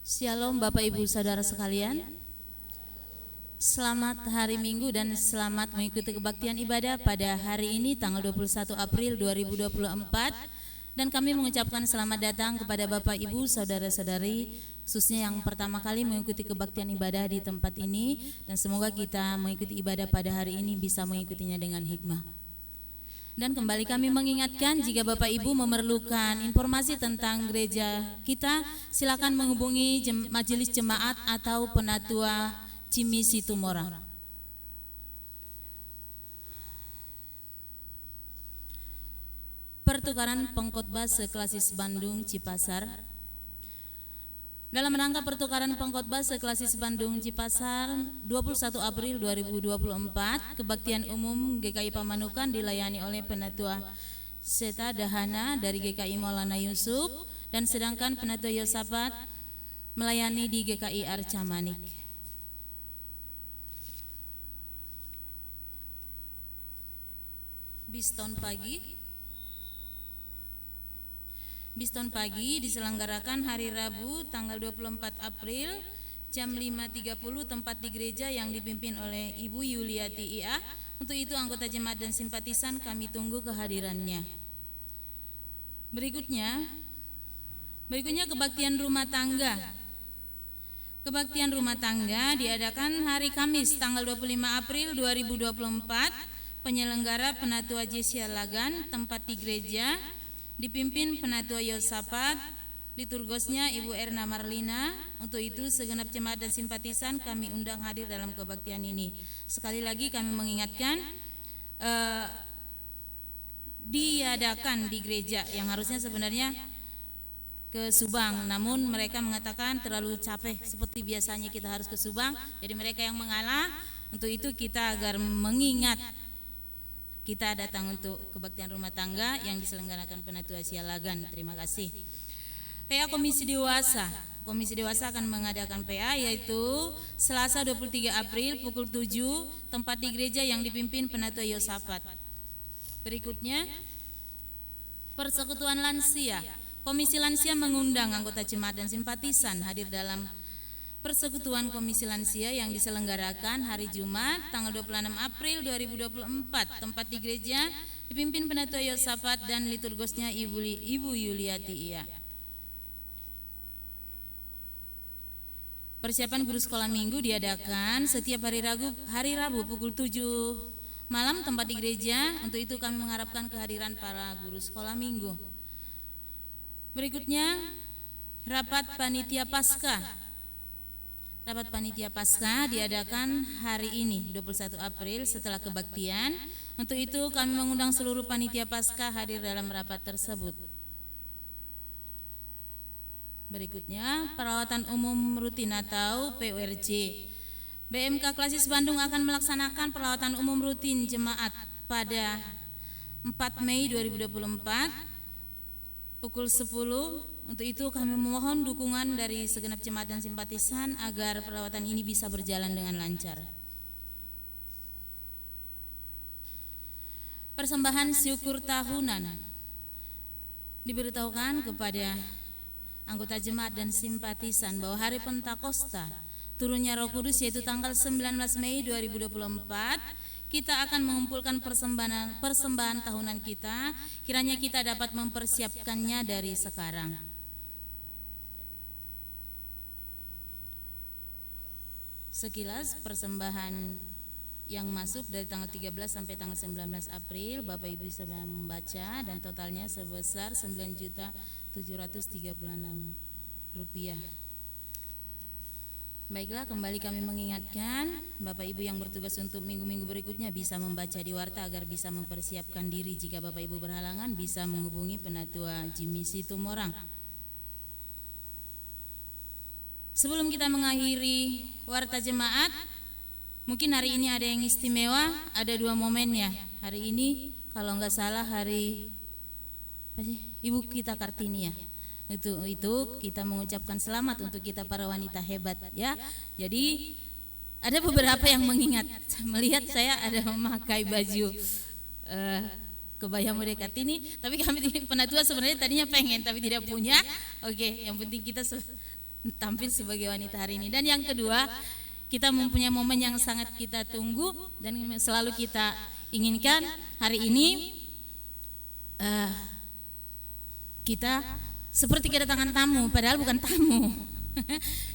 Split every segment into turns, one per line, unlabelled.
Shalom Bapak Ibu Saudara sekalian. Selamat hari Minggu dan selamat mengikuti kebaktian ibadah pada hari ini tanggal 21 April 2024. Dan kami mengucapkan selamat datang kepada Bapak Ibu Saudara-saudari, khususnya yang pertama kali mengikuti kebaktian ibadah di tempat ini. Dan semoga kita mengikuti ibadah pada hari ini bisa mengikutinya dengan hikmah. Dan kembali kami mengingatkan, jika Bapak Ibu memerlukan informasi tentang gereja kita, silakan menghubungi Majelis Jemaat atau Penatua Jimmy Situmorang. Pertukaran pengkhotbah seklasis Bandung Cipasar. Dalam rangka pertukaran pengkhotbah seklasis Bandung Cipasar 21 April 2024, kebaktian umum GKI Pamanukan dilayani oleh Penatua Seta Dahana dari GKI Maulana Yusuf, dan sedangkan Penatua Yosafat melayani di GKI Arca Manik. Biston pagi diselenggarakan hari Rabu tanggal 24 April jam 5.30 tempat di gereja yang dipimpin oleh Ibu Yuliati IA. Untuk itu anggota jemaat dan simpatisan kami tunggu kehadirannya. Berikutnya kebaktian rumah tangga. Kebaktian rumah tangga diadakan hari Kamis tanggal 25 April 2024. Penyelenggara Penatua Jesia Lagan, tempat di gereja dipimpin Penatua Yosafat, liturgosnya Ibu Erna Marlina. Untuk itu segenap jemaat dan simpatisan kami undang hadir dalam kebaktian ini. Sekali lagi kami mengingatkan, diadakan di gereja yang harusnya sebenarnya ke Subang, namun mereka mengatakan terlalu capek seperti biasanya kita harus ke Subang, jadi mereka yang mengalah. Untuk itu kita agar mengingat, kita datang untuk kebaktian rumah tangga yang diselenggarakan Penatua Sialagan. Terima kasih. PA Komisi Dewasa. Komisi Dewasa akan mengadakan PA yaitu Selasa 23 April pukul 7 tempat di gereja yang dipimpin Penatua Yosafat. Berikutnya Persekutuan Lansia. Komisi Lansia mengundang anggota jemaat dan simpatisan hadir dalam Persekutuan Komisi Lansia yang diselenggarakan hari Jumat tanggal 26 April 2024 tempat di gereja dipimpin Penatua Yosafat dan liturgosnya Ibu Yuliati Ia. Persiapan guru sekolah minggu diadakan setiap hari Rabu pukul 7 malam tempat di gereja. Untuk itu kami mengharapkan kehadiran para guru sekolah minggu. Berikutnya rapat panitia Paskah. Rapat panitia Paskah diadakan hari ini 21 April setelah kebaktian. Untuk itu kami mengundang seluruh panitia Paskah hadir dalam rapat tersebut. Berikutnya perawatan umum rutin atau PURJ. BMK Klasis Bandung akan melaksanakan perawatan umum rutin jemaat pada 4 Mei 2024 pukul 10. Untuk itu kami memohon dukungan dari segenap jemaat dan simpatisan agar perawatan ini bisa berjalan dengan lancar. Persembahan syukur tahunan. Diberitahukan kepada anggota jemaat dan simpatisan bahwa hari Pentakosta turunnya Roh Kudus yaitu tanggal 19 Mei 2024 kita akan mengumpulkan persembahan tahunan kita. Kiranya kita dapat mempersiapkannya dari sekarang. Sekilas persembahan yang masuk dari tanggal 13 sampai tanggal 19 April, Bapak Ibu bisa membaca, dan totalnya sebesar Rp9.736. Baiklah, kembali kami mengingatkan Bapak Ibu yang bertugas untuk minggu-minggu berikutnya bisa membaca di warta agar bisa mempersiapkan diri. Jika Bapak Ibu berhalangan bisa menghubungi Penatua Jimmy Situmorang. Sebelum kita mengakhiri warta jemaat, mungkin hari ini ada yang istimewa, ada 2 momen ya. Hari ini kalau nggak salah hari Ibu kita Kartini ya. Itu kita mengucapkan selamat untuk kita para wanita hebat ya. Jadi ada beberapa yang melihat saya ada memakai baju kebaya Muda Kartini, tapi kami Penatua sebenarnya tadinya pengen tapi tidak punya. Oke, yang penting kita tampil sebagai wanita hari ini. Dan yang kedua, kita mempunyai momen yang sangat kita tunggu dan selalu kita inginkan. Hari ini kita seperti kedatangan tamu, padahal bukan tamu.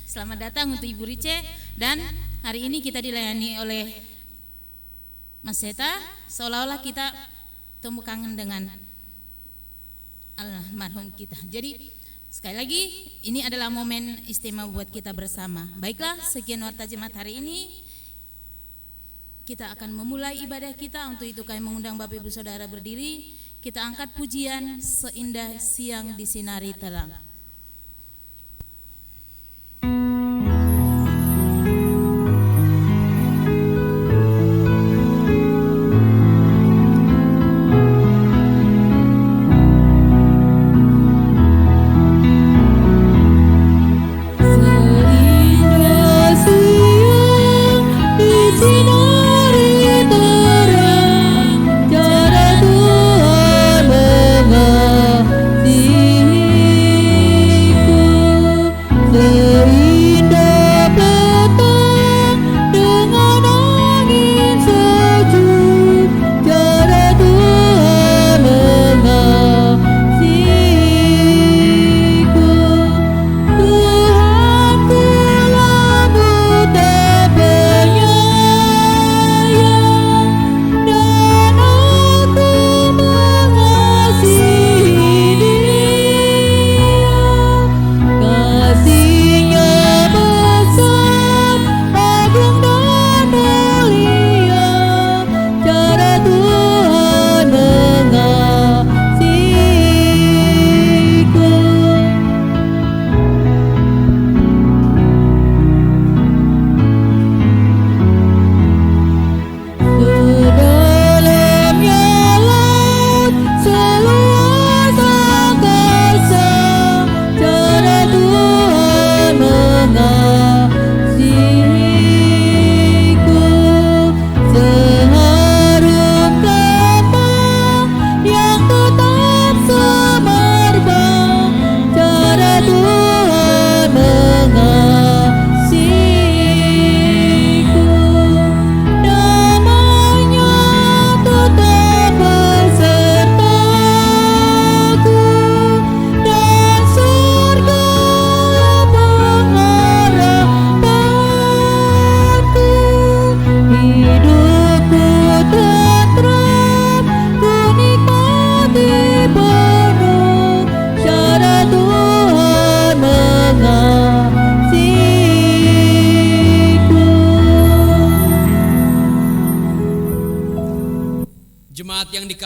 Selamat datang untuk Ibu Rice, dan hari ini kita dilayani oleh Mas Seta, seolah-olah kita temu kangen dengan almarhum kita. Jadi sekali lagi ini adalah momen istimewa buat kita bersama. Baiklah, sekian warta jemaat hari ini. Kita akan memulai ibadah kita. Untuk itu kami mengundang Bapak Ibu Saudara berdiri. Kita angkat pujian seindah siang disinari terang.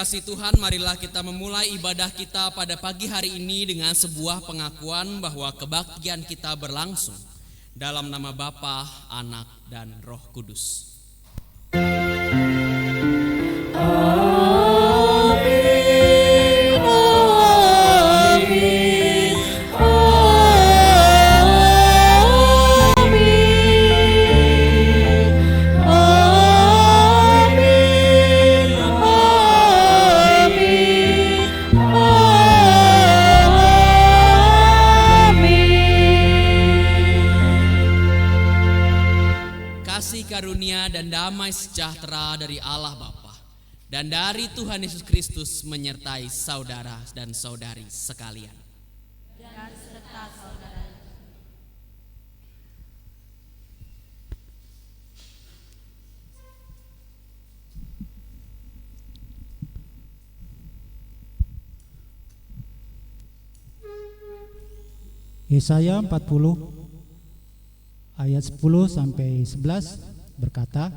Tuhan, marilah kita memulai ibadah kita pada pagi hari ini dengan sebuah pengakuan bahwa kebaktian kita berlangsung dalam nama Bapa, Anak, dan Roh Kudus. Karunia dan damai sejahtera dari Allah Bapa dan dari Tuhan Yesus Kristus menyertai saudara dan saudari sekalian. Dan serta saudara.
Yesaya 40 ayat 10 sampai 11 berkata,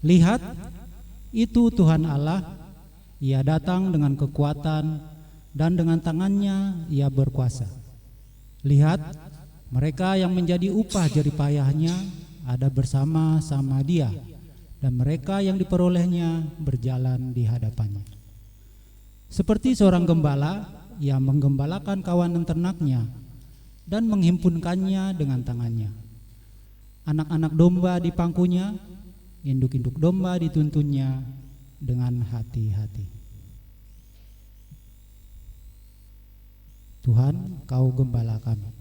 "Lihat, itu Tuhan Allah, Ia datang dengan kekuatan dan dengan tangannya Ia berkuasa. Lihat, mereka yang menjadi upah jerih payahnya ada bersama-sama Dia, dan mereka yang diperolehnya berjalan di hadapannya. Seperti seorang gembala yang menggembalakan kawanan ternaknya dan menghimpunkannya dengan tangannya. Anak-anak domba di pangkunya, induk-induk domba dituntunnya dengan hati-hati." Tuhan, Kau gembala kami.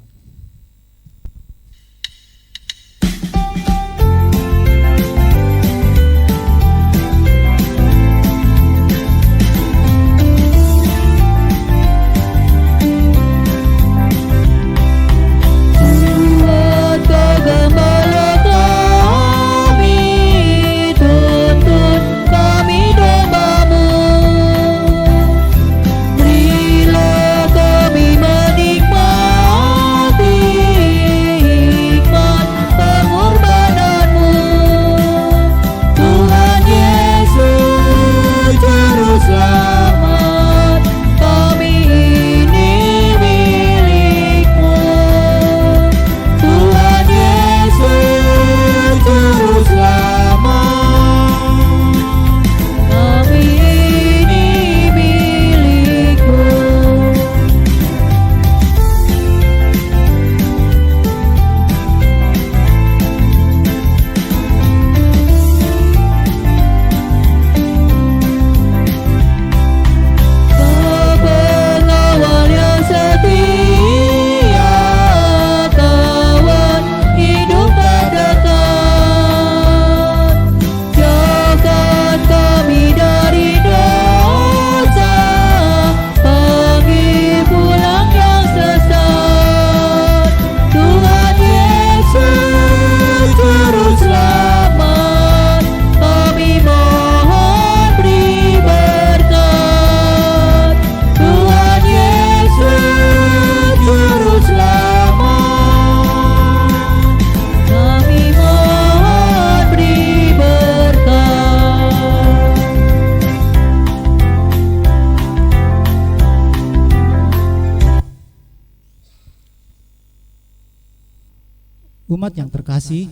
Umat yang terkasih,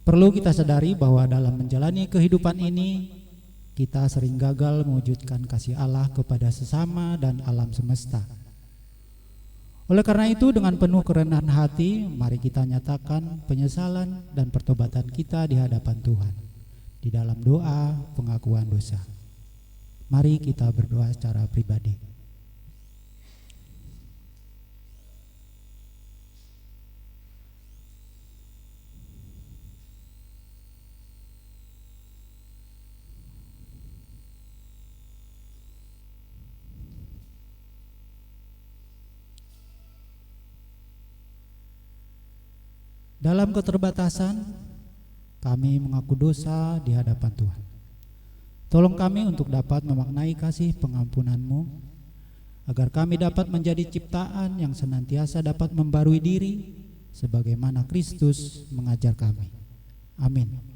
perlu kita sadari bahwa dalam menjalani kehidupan ini kita sering gagal mewujudkan kasih Allah kepada sesama dan alam semesta. Oleh karena itu, dengan penuh kerendahan hati, mari kita nyatakan penyesalan dan pertobatan kita di hadapan Tuhan di dalam doa pengakuan dosa. Mari kita berdoa secara pribadi. Dalam keterbatasan, kami mengaku dosa di hadapan Tuhan. Tolong kami untuk dapat memaknai kasih pengampunan-Mu, agar kami dapat menjadi ciptaan yang senantiasa dapat membarui diri, sebagaimana Kristus mengajar kami. Amin.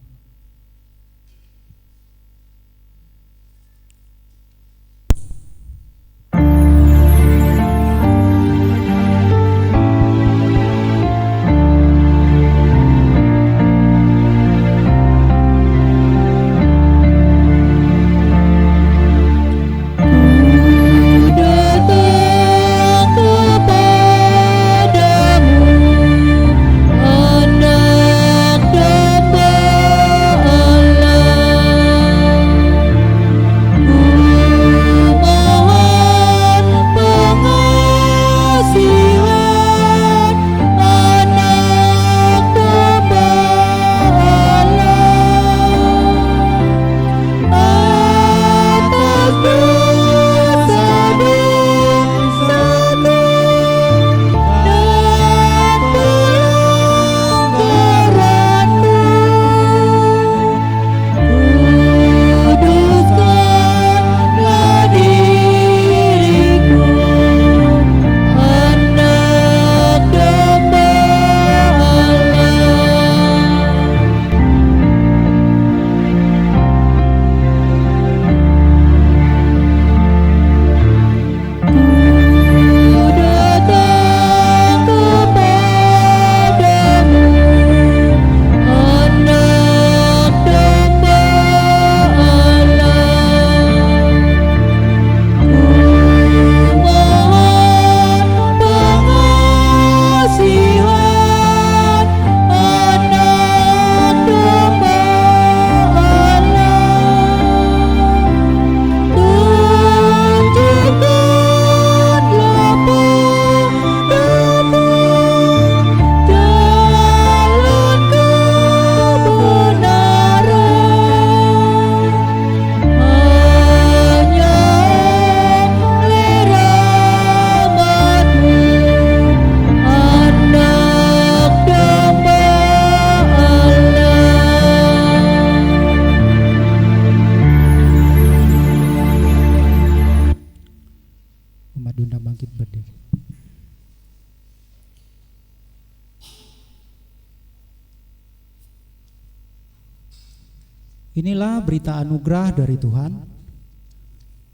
Inilah berita anugerah dari Tuhan.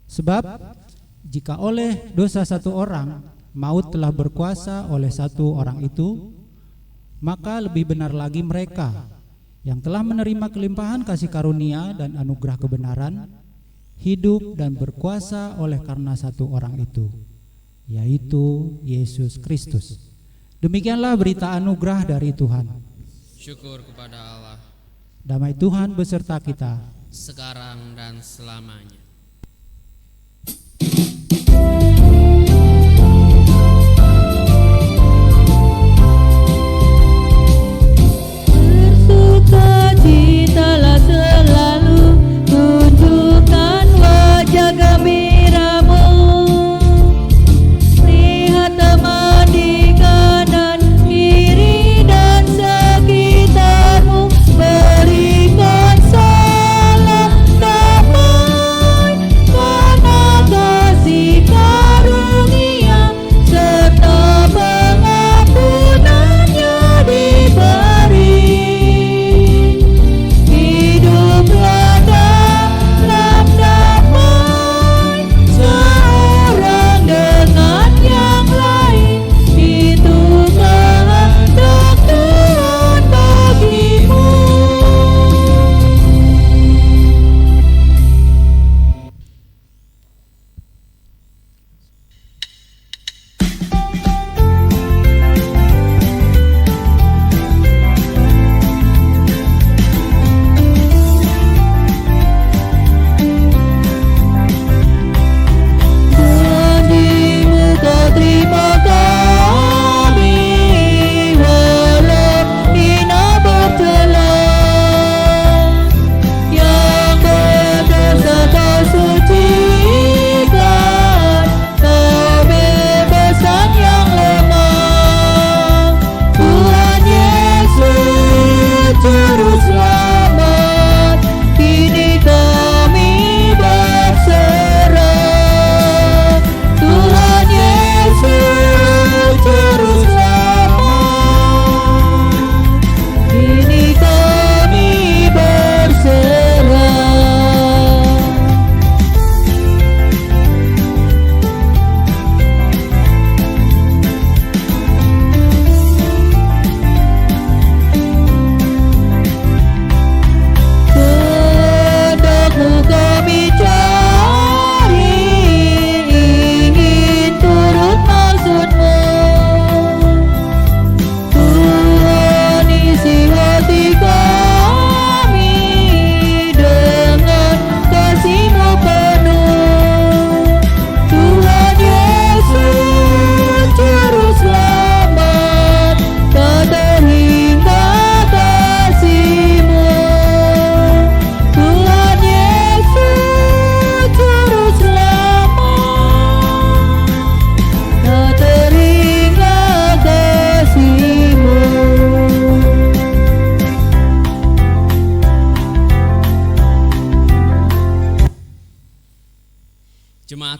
Sebab jika oleh dosa satu orang maut telah berkuasa oleh satu orang itu, maka lebih benar lagi mereka yang telah menerima kelimpahan kasih karunia dan anugerah kebenaran hidup dan berkuasa oleh karena satu orang itu, yaitu Yesus Kristus. Demikianlah berita anugerah dari Tuhan.
Syukur kepada Allah.
Damai Tuhan beserta kita
sekarang dan selamanya.
Bersukacitalah selalu, tunjukkan wajah gembiramu. Lihat teman di kanan kiri dan sekitarmu, berikan salam damai.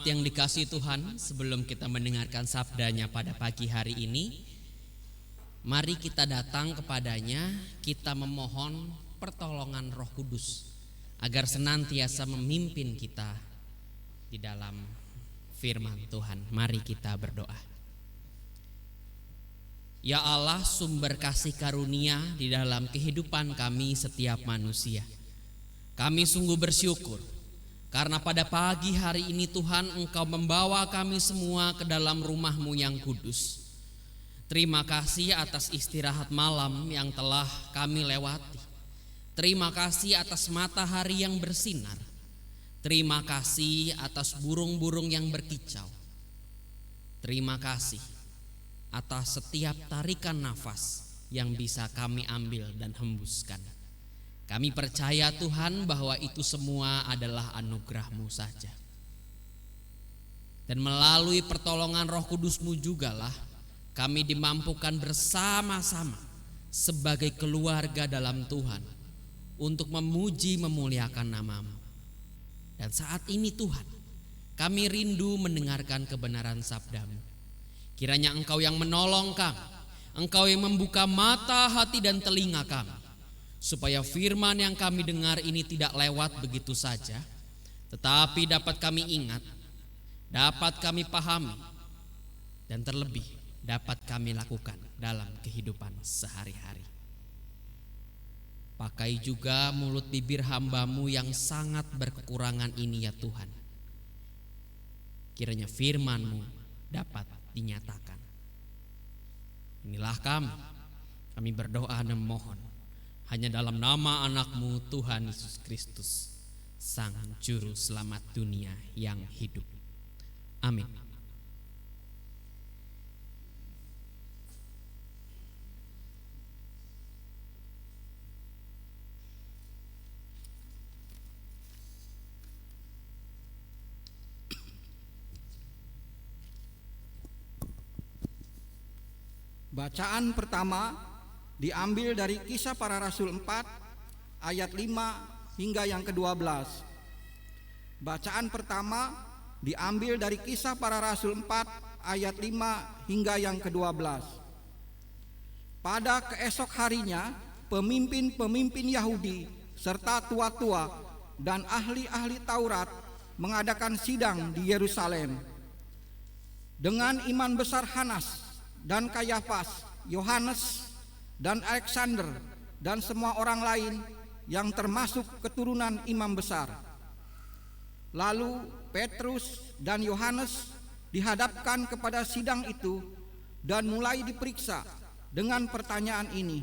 Jemaat yang dikasihi Tuhan, sebelum kita mendengarkan sabdanya pada pagi hari ini, mari kita datang kepadanya, kita memohon pertolongan Roh Kudus agar senantiasa memimpin kita di dalam firman Tuhan. Mari kita berdoa. Ya Allah, sumber kasih karunia di dalam kehidupan kami setiap manusia, kami sungguh bersyukur karena pada pagi hari ini Tuhan, Engkau membawa kami semua ke dalam rumah-Mu yang kudus. Terima kasih atas istirahat malam yang telah kami lewati. Terima kasih atas matahari yang bersinar. Terima kasih atas burung-burung yang berkicau. Terima kasih atas setiap tarikan nafas yang bisa kami ambil dan hembuskan. Kami percaya Tuhan bahwa itu semua adalah anugerah-Mu saja. Dan melalui pertolongan Roh Kudus-Mu jugalah kami dimampukan bersama-sama sebagai keluarga dalam Tuhan untuk memuji memuliakan nama-Mu. Dan saat ini Tuhan, kami rindu mendengarkan kebenaran sabda-Mu. Kiranya Engkau yang menolong kami, Engkau yang membuka mata, hati dan telinga kami, supaya firman yang kami dengar ini tidak lewat begitu saja, tetapi dapat kami ingat, dapat kami pahami, dan terlebih dapat kami lakukan dalam kehidupan sehari-hari. Pakai juga mulut bibir hamba-Mu yang sangat berkekurangan ini ya Tuhan. Kiranya firman-Mu dapat dinyatakan. Inilah kami berdoa dan memohon hanya dalam nama anak-Mu Tuhan Yesus Kristus, Sang Juru Selamat dunia yang hidup. Amin.
Bacaan pertama diambil dari Kisah Para Rasul 4 ayat 5 hingga yang ke-12. Bacaan pertama diambil dari Kisah Para Rasul 4 ayat 5 hingga yang ke-12. Pada keesok harinya, pemimpin-pemimpin Yahudi serta tua-tua dan ahli-ahli Taurat mengadakan sidang di Yerusalem dengan imam besar Hanas dan Kayafas, Yohanes dan Alexander dan semua orang lain yang termasuk keturunan imam besar. Lalu Petrus dan Yohanes dihadapkan kepada sidang itu dan mulai diperiksa dengan pertanyaan ini: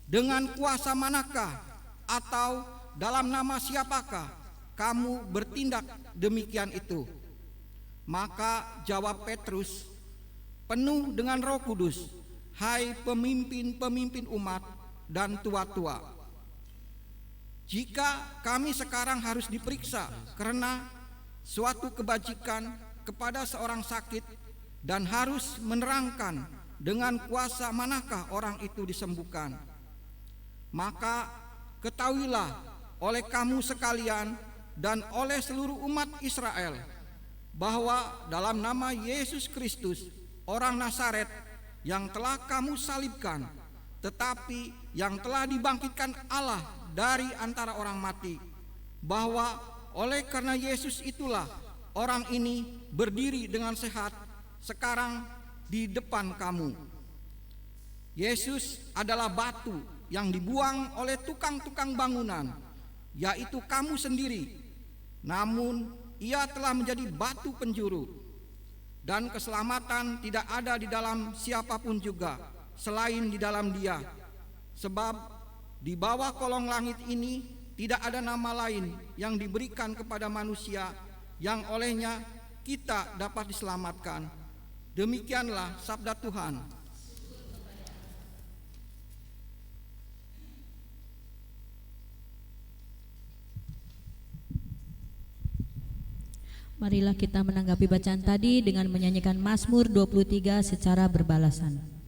dengan kuasa manakah atau dalam nama siapakah kamu bertindak demikian itu? Maka jawab Petrus, penuh dengan Roh Kudus, hai pemimpin-pemimpin umat dan tua-tua, jika kami sekarang harus diperiksa karena suatu kebajikan kepada seorang sakit dan harus menerangkan dengan kuasa manakah orang itu disembuhkan, maka ketahuilah oleh kamu sekalian dan oleh seluruh umat Israel bahwa dalam nama Yesus Kristus orang Nazaret yang telah kamu salibkan, tetapi yang telah dibangkitkan Allah dari antara orang mati, bahwa oleh karena Yesus itulah orang ini berdiri dengan sehat sekarang di depan kamu. Yesus adalah batu yang dibuang oleh tukang-tukang bangunan, yaitu kamu sendiri. Namun ia telah menjadi batu penjuru. Dan keselamatan tidak ada di dalam siapapun juga selain di dalam Dia. Sebab di bawah kolong langit ini tidak ada nama lain yang diberikan kepada manusia yang olehnya kita dapat diselamatkan. Demikianlah sabda Tuhan.
Marilah kita menanggapi bacaan tadi dengan menyanyikan Mazmur 23 secara berbalasan.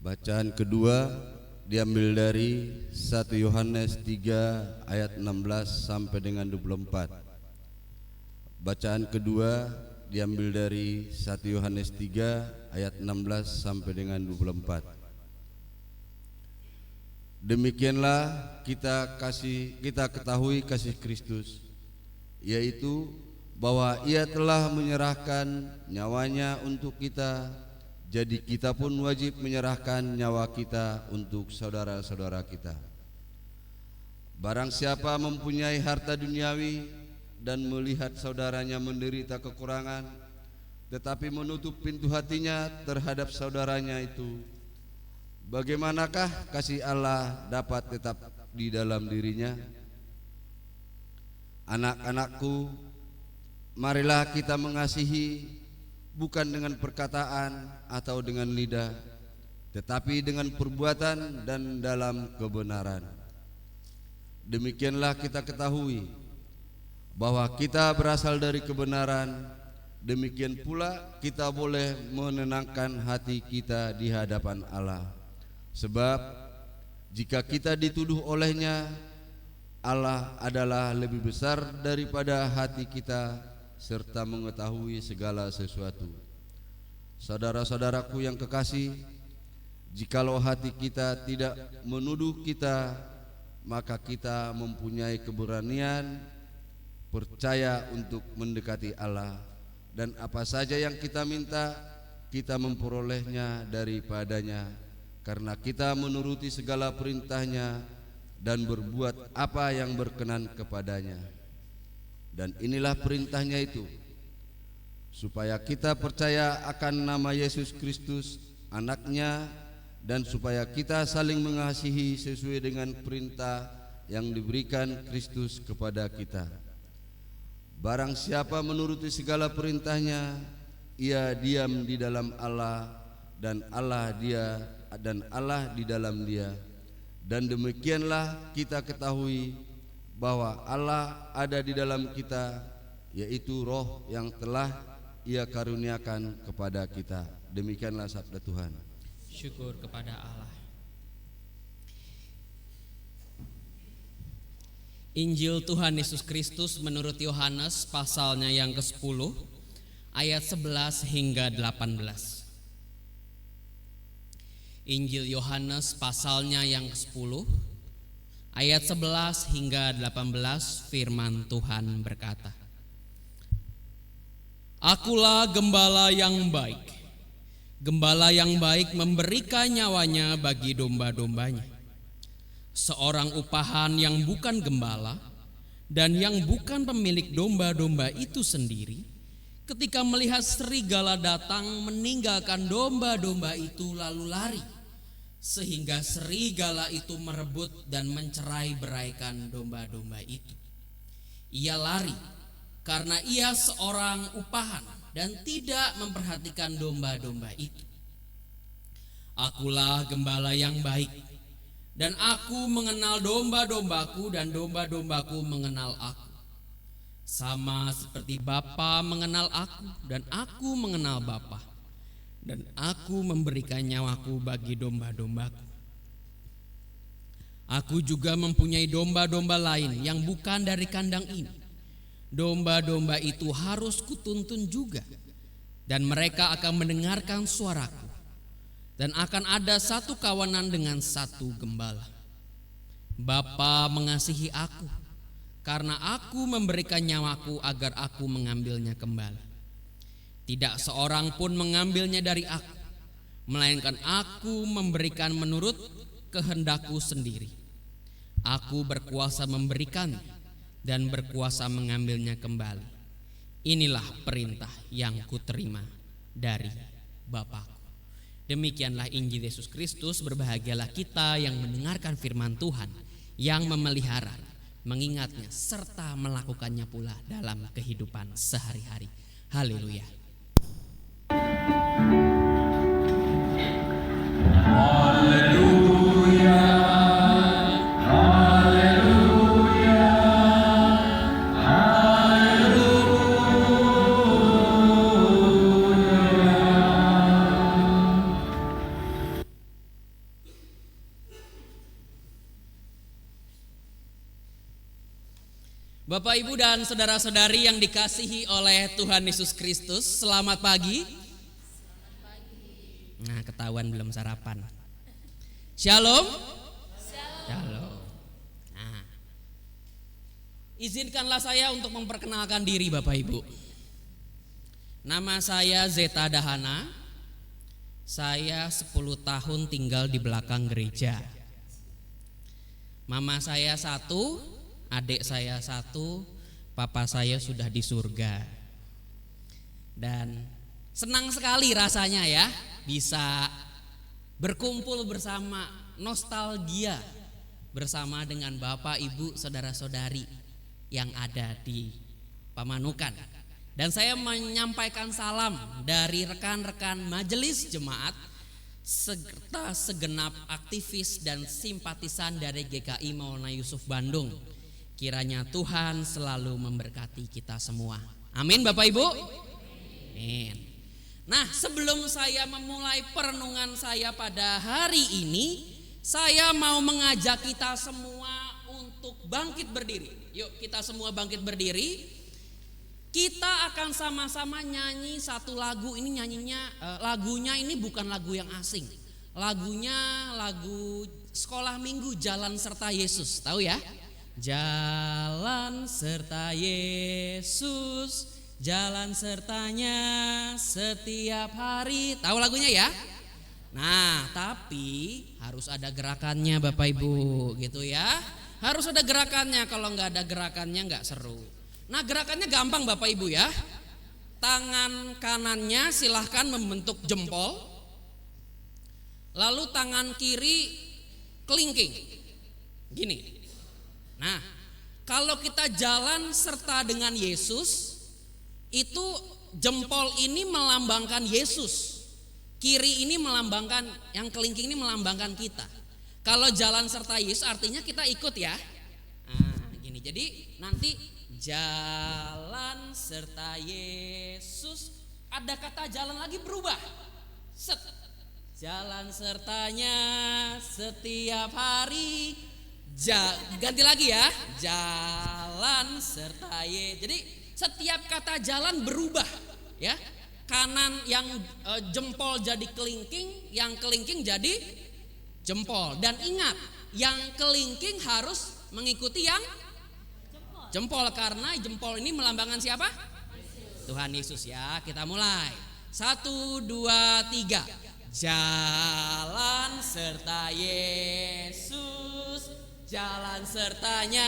Bacaan kedua diambil dari 1 Yohanes 3 ayat 16 sampai dengan 24. Bacaan kedua diambil dari 1 Yohanes 3 ayat 16 sampai dengan 24. Demikianlah kita ketahui kasih Kristus, yaitu bahwa Ia telah menyerahkan nyawanya untuk kita. Jadi kita pun wajib menyerahkan nyawa kita untuk saudara-saudara kita. Barang siapa mempunyai harta duniawi dan melihat saudaranya menderita kekurangan, tetapi menutup pintu hatinya terhadap saudaranya itu, bagaimanakah kasih Allah dapat tetap di dalam dirinya? Anak-anakku, marilah kita mengasihi, bukan dengan perkataan atau dengan lidah, tetapi dengan perbuatan dan dalam kebenaran. Demikianlah kita ketahui bahwa kita berasal dari kebenaran. Demikian pula kita boleh menenangkan hati kita di hadapan Allah. Sebab jika kita dituduh olehnya, Allah adalah lebih besar daripada hati kita serta mengetahui segala sesuatu. Saudara-saudaraku yang kekasih, jikalau hati kita tidak menuduh kita, maka kita mempunyai keberanian percaya untuk mendekati Allah, dan apa saja yang kita minta, kita memperolehnya daripadanya, karena kita menuruti segala perintahnya dan berbuat apa yang berkenan kepadanya. Dan inilah perintahnya itu, supaya kita percaya akan nama Yesus Kristus, Anaknya, dan supaya kita saling mengasihi sesuai dengan perintah yang diberikan Kristus kepada kita. Barang siapa menuruti segala perintahnya, ia diam di dalam Allah, dan Allah di dalam dia. Dan demikianlah kita ketahui bahwa Allah ada di dalam kita, yaitu Roh yang telah Ia karuniakan kepada kita. Demikianlah sabda Tuhan.
Syukur kepada Allah. Injil Tuhan Yesus Kristus menurut Yohanes pasalnya yang ke-10 ayat 11 hingga 18. Injil Yohanes pasalnya yang ke-10 ayat 11 hingga 18, firman Tuhan berkata, Akulah gembala yang baik. Gembala yang baik memberikan nyawanya bagi domba-dombanya. Seorang upahan yang bukan gembala dan yang bukan pemilik domba-domba itu sendiri, ketika melihat serigala datang, meninggalkan domba-domba itu lalu lari, sehingga serigala itu merebut dan mencerai-beraikan domba-domba itu. Ia lari karena ia seorang upahan dan tidak memperhatikan domba-domba itu. Akulah gembala yang baik, dan aku mengenal domba-dombaku dan domba-dombaku mengenal aku. Sama seperti Bapa mengenal aku dan aku mengenal Bapa, dan aku memberikan nyawaku bagi domba-dombaku. Aku juga mempunyai domba-domba lain yang bukan dari kandang ini. Domba-domba itu harus kutuntun juga, dan mereka akan mendengarkan suaraku, dan akan ada satu kawanan dengan satu gembala. Bapa mengasihi aku, karena aku memberikan nyawaku agar aku mengambilnya kembali. Tidak seorang pun mengambilnya dari aku, melainkan aku memberikan menurut kehendakku sendiri. Aku berkuasa memberikannya dan berkuasa mengambilnya kembali. Inilah perintah yang kuterima dari Bapa-Ku. Demikianlah Injil Yesus Kristus. Berbahagialah kita yang mendengarkan firman Tuhan, yang memelihara, mengingatnya, serta melakukannya pula dalam kehidupan sehari-hari. Haleluya. Bapak, Ibu, dan saudara-saudari yang dikasihi oleh Tuhan Yesus Kristus, selamat pagi. Nah, ketahuan belum sarapan. Shalom. Shalom. Nah, izinkanlah saya untuk memperkenalkan diri Bapak Ibu. Nama saya Zeta Dahana. Saya 10 tahun tinggal di belakang gereja. Mama saya 1, adik saya 1, papa saya sudah di surga. Dan senang sekali rasanya ya bisa berkumpul bersama, nostalgia bersama dengan Bapak, Ibu, saudara-saudari yang ada di Pamanukan. Dan saya menyampaikan salam dari rekan-rekan majelis jemaat serta segenap aktivis dan simpatisan dari GKI Maulana Yusuf Bandung. Kiranya Tuhan selalu memberkati kita semua. Amin Bapak Ibu. Amin. Nah, sebelum saya memulai perenungan saya pada hari ini, saya mau mengajak kita semua untuk bangkit berdiri. Yuk kita semua bangkit berdiri. Kita akan sama-sama nyanyi satu lagu. Ini lagunya ini bukan lagu yang asing. Lagunya lagu sekolah minggu, Jalan Serta Yesus. Tahu ya? Jalan serta Yesus, jalan sertanya setiap hari. Tahu lagunya ya? Nah, tapi harus ada gerakannya Bapak Ibu, gitu ya. Harus ada gerakannya, kalau nggak ada gerakannya nggak seru. Nah, gerakannya gampang Bapak Ibu ya. Tangan kanannya silahkan membentuk jempol. Lalu tangan kiri kelingking. Gini. Nah, kalau kita jalan serta dengan Yesus, itu jempol ini melambangkan Yesus. Kiri ini melambangkan, yang kelingking ini melambangkan kita. Kalau jalan serta Yesus artinya kita ikut ya. Nah, gini. Jadi nanti jalan serta Yesus, ada kata jalan lagi berubah. Set. Jalan sertanya setiap hari. Ganti lagi ya. Jalan serta Yesus. Jadi setiap kata jalan berubah ya. Kanan yang jempol jadi kelingking, yang kelingking jadi jempol. Dan ingat, yang kelingking harus mengikuti yang jempol, karena jempol ini melambangkan siapa? Yesus. Tuhan Yesus ya. Kita mulai. 1, 2, 3. Jalan serta Yesus, jalan sertanya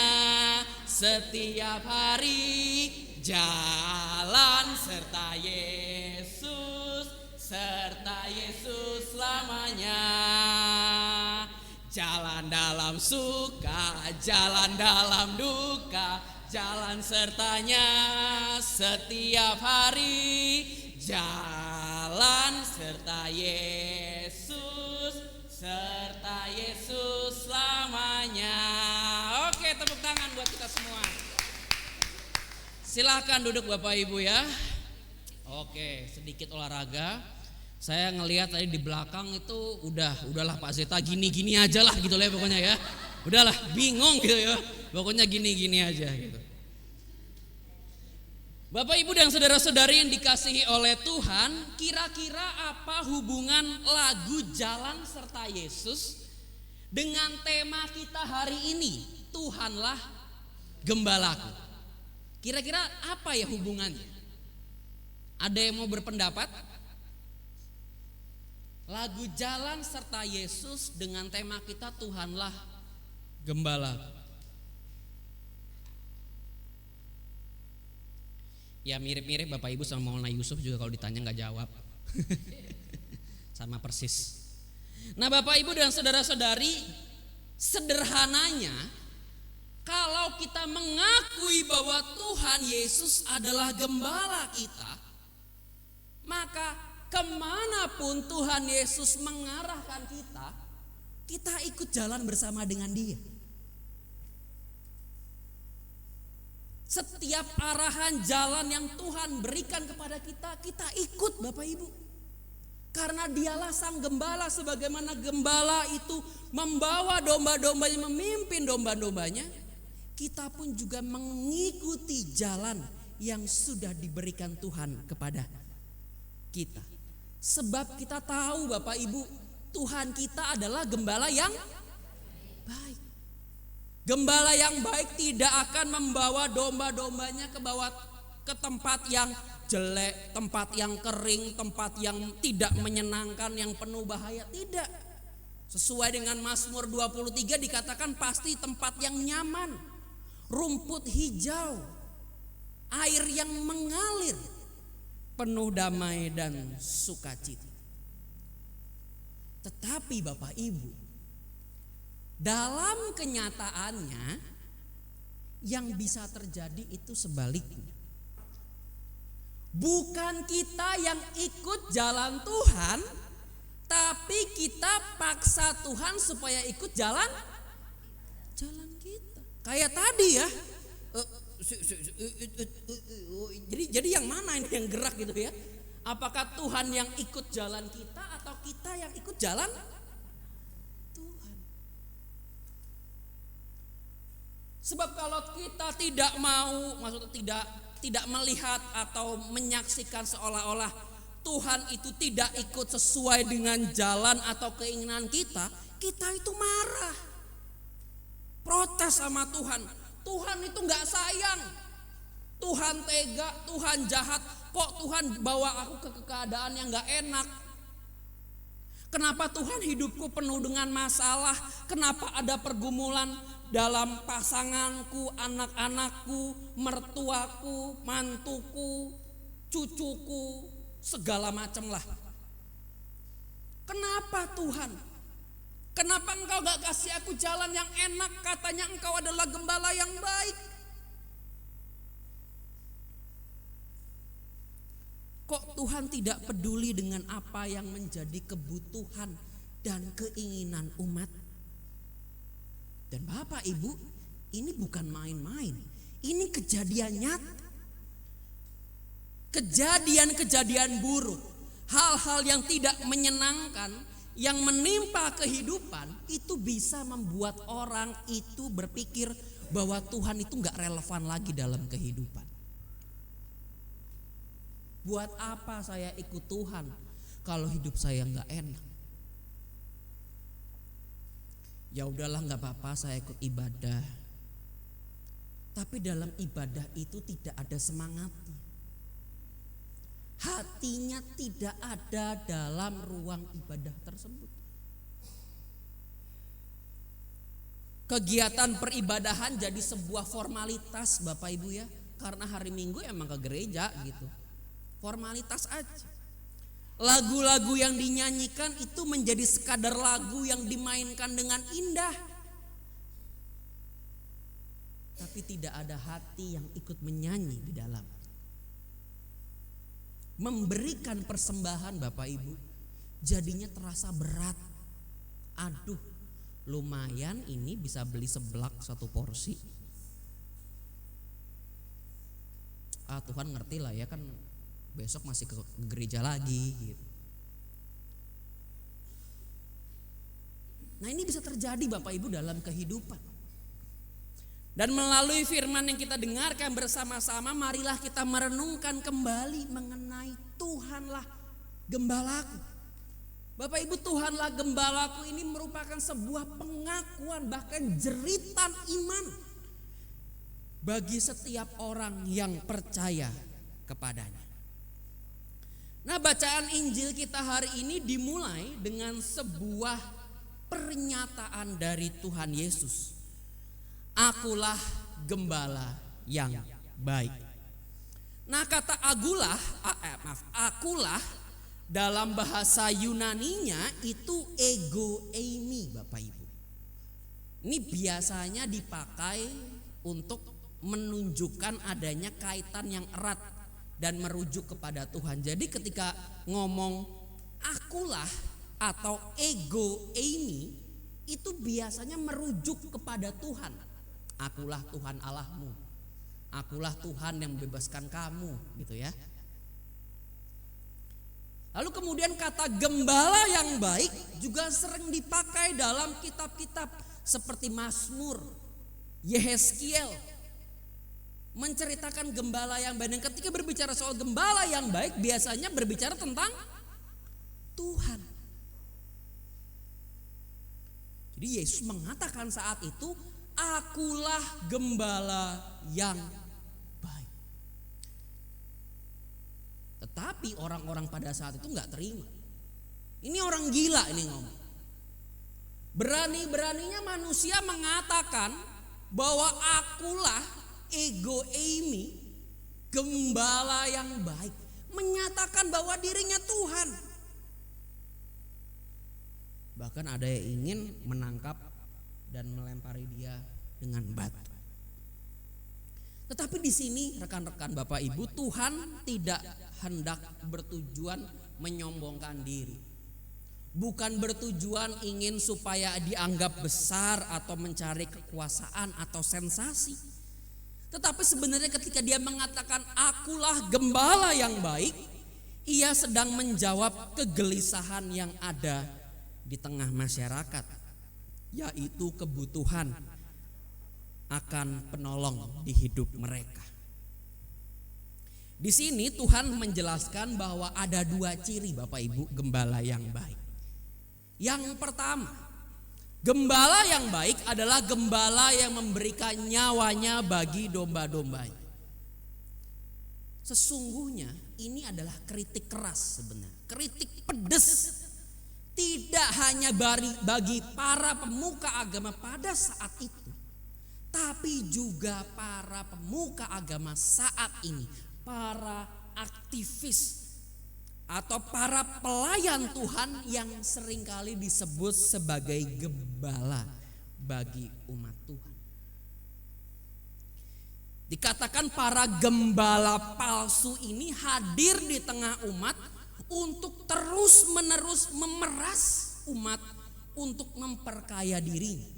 setiap hari. Jalan serta Yesus, serta Yesus selamanya. Jalan dalam suka, jalan dalam duka, jalan sertanya setiap hari. Jalan serta Yesus, serta Yesus selamanya. Oke, tepuk tangan buat kita semua. Silahkan duduk Bapak Ibu ya. Oke, sedikit olahraga. Saya ngelihat tadi di belakang itu udahlah Pak Zeta gini-gini aja lah gitu lah pokoknya ya. Udahlah bingung gitu ya. Pokoknya gini-gini aja gitu. Bapak Ibu dan saudara-saudari yang dikasihi oleh Tuhan, kira-kira apa hubungan lagu Jalan Serta Yesus dengan tema kita hari ini, Tuhanlah Gembalaku? Kira-kira apa ya hubungannya? Ada yang mau berpendapat? Lagu Jalan Serta Yesus dengan tema kita Tuhanlah Gembala. Ya mirip-mirip Bapak Ibu sama Maulana Yusuf juga, kalau ditanya nggak jawab. Sama persis. Nah Bapak Ibu dan saudara-saudari, sederhananya kalau kita mengakui bahwa Tuhan Yesus adalah gembala kita, maka kemanapun Tuhan Yesus mengarahkan kita, kita ikut jalan bersama dengan Dia. Setiap arahan jalan yang Tuhan berikan kepada kita, kita ikut Bapak Ibu. Karena Dialah sang gembala, sebagaimana gembala itu membawa domba-dombanya, memimpin domba-dombanya. kita pun juga mengikuti jalan yang sudah diberikan Tuhan kepada kita. Sebab kita tahu Bapak Ibu, Tuhan kita adalah gembala yang baik. Gembala yang baik tidak akan membawa domba-dombanya ke tempat yang jelek, tempat yang kering, tempat yang tidak menyenangkan, yang penuh bahaya. Tidak. Sesuai dengan Mazmur 23 dikatakan pasti tempat yang nyaman, rumput hijau, air yang mengalir, penuh damai dan sukacita. Tetapi Bapak Ibu, dalam kenyataannya yang bisa terjadi itu sebaliknya. Bukan kita yang ikut jalan Tuhan, tapi kita paksa Tuhan supaya ikut jalan kita. Kayak tadi ya. Jadi yang mana ini yang gerak gitu ya? Apakah Tuhan yang ikut jalan kita atau kita yang ikut jalan Tuhan? Sebab kalau kita tidak mau, maksudnya tidak melihat atau menyaksikan seolah-olah Tuhan itu tidak ikut sesuai dengan jalan atau keinginan kita itu marah, protes sama Tuhan. Tuhan itu gak sayang, Tuhan tega, Tuhan jahat. Kok Tuhan bawa aku ke keadaan yang gak enak? Kenapa Tuhan hidupku penuh dengan masalah? Kenapa ada pergumulan dalam pasanganku, anak-anakku, mertuaku, mantuku, cucuku, segala macam lah. Kenapa Tuhan? Kenapa engkau gak kasih aku jalan yang enak? Katanya engkau adalah gembala yang baik. Kok Tuhan tidak peduli dengan apa yang menjadi kebutuhan dan keinginan umat? Dan Bapak Ibu, ini bukan main-main. Ini kejadian nyata. Kejadian-kejadian buruk, hal-hal yang tidak menyenangkan yang menimpa kehidupan itu bisa membuat orang itu berpikir bahwa Tuhan itu gak relevan lagi dalam kehidupan. Buat apa saya ikut Tuhan kalau hidup saya gak enak? Ya udahlah, gak apa-apa saya ikut ibadah. Tapi dalam ibadah itu tidak ada semangatnya. Hatinya tidak ada dalam ruang ibadah tersebut. Kegiatan peribadahan jadi sebuah formalitas Bapak Ibu ya. Karena hari Minggu emang ke gereja gitu. Formalitas aja. Lagu-lagu yang dinyanyikan itu menjadi sekadar lagu yang dimainkan dengan indah. Tapi tidak ada hati yang ikut menyanyi di dalam. Memberikan persembahan Bapak Ibu jadinya terasa berat. Aduh, lumayan ini bisa beli seblak 1 porsi. Tuhan ngerti lah ya, kan besok masih ke gereja lagi gitu. Nah, ini bisa terjadi Bapak Ibu dalam kehidupan. Dan melalui firman yang kita dengarkan bersama-sama, marilah kita merenungkan kembali mengenai Tuhanlah gembalaku. Bapak Ibu, Tuhanlah gembalaku ini merupakan sebuah pengakuan, bahkan jeritan iman bagi setiap orang yang percaya kepadanya. Nah, bacaan Injil kita hari ini dimulai dengan sebuah pernyataan dari Tuhan Yesus. Akulah gembala yang baik. Nah, kata akulah dalam bahasa Yunaninya itu ego eimi Bapak Ibu. Ini biasanya dipakai untuk menunjukkan adanya kaitan yang erat dan merujuk kepada Tuhan. Jadi ketika ngomong akulah atau ego eimi itu biasanya merujuk kepada Tuhan. Akulah Tuhan Allahmu, akulah Tuhan yang membebaskan kamu gitu ya. Lalu kemudian kata gembala yang baik juga sering dipakai dalam kitab-kitab seperti Mazmur Yehezkiel menceritakan gembala yang baik. Dan ketika berbicara soal gembala yang baik, biasanya berbicara tentang Tuhan. Jadi Yesus mengatakan saat itu, akulah gembala yang baik. Tetapi orang-orang pada saat itu gak terima. Ini orang gila ini ngomong. Berani-beraninya manusia mengatakan bahwa akulah ego eimi, gembala yang baik, menyatakan bahwa dirinya Tuhan. Bahkan ada yang ingin menangkap dan melempari dia dengan batu. Tetapi di sini rekan-rekan Bapak Ibu, Tuhan tidak hendak bertujuan menyombongkan diri. Bukan bertujuan ingin supaya dianggap besar atau mencari kekuasaan atau sensasi. Tetapi sebenarnya ketika dia mengatakan akulah gembala yang baik, ia sedang menjawab kegelisahan yang ada di tengah masyarakat, yaitu kebutuhan akan penolong di hidup mereka. Di sini Tuhan menjelaskan bahwa ada dua ciri Bapak Ibu gembala yang baik. Yang pertama, gembala yang baik adalah gembala yang memberikan nyawanya bagi domba-dombanya. Sesungguhnya ini adalah kritik keras sebenarnya, kritik pedas. Tidak hanya bagi para pemuka agama pada saat itu, tapi juga para pemuka agama saat ini, para aktivis atau para pelayan Tuhan yang seringkali disebut sebagai gembala bagi umat Tuhan. Dikatakan para gembala palsu ini hadir di tengah umat untuk terus-menerus memeras umat untuk memperkaya dirinya.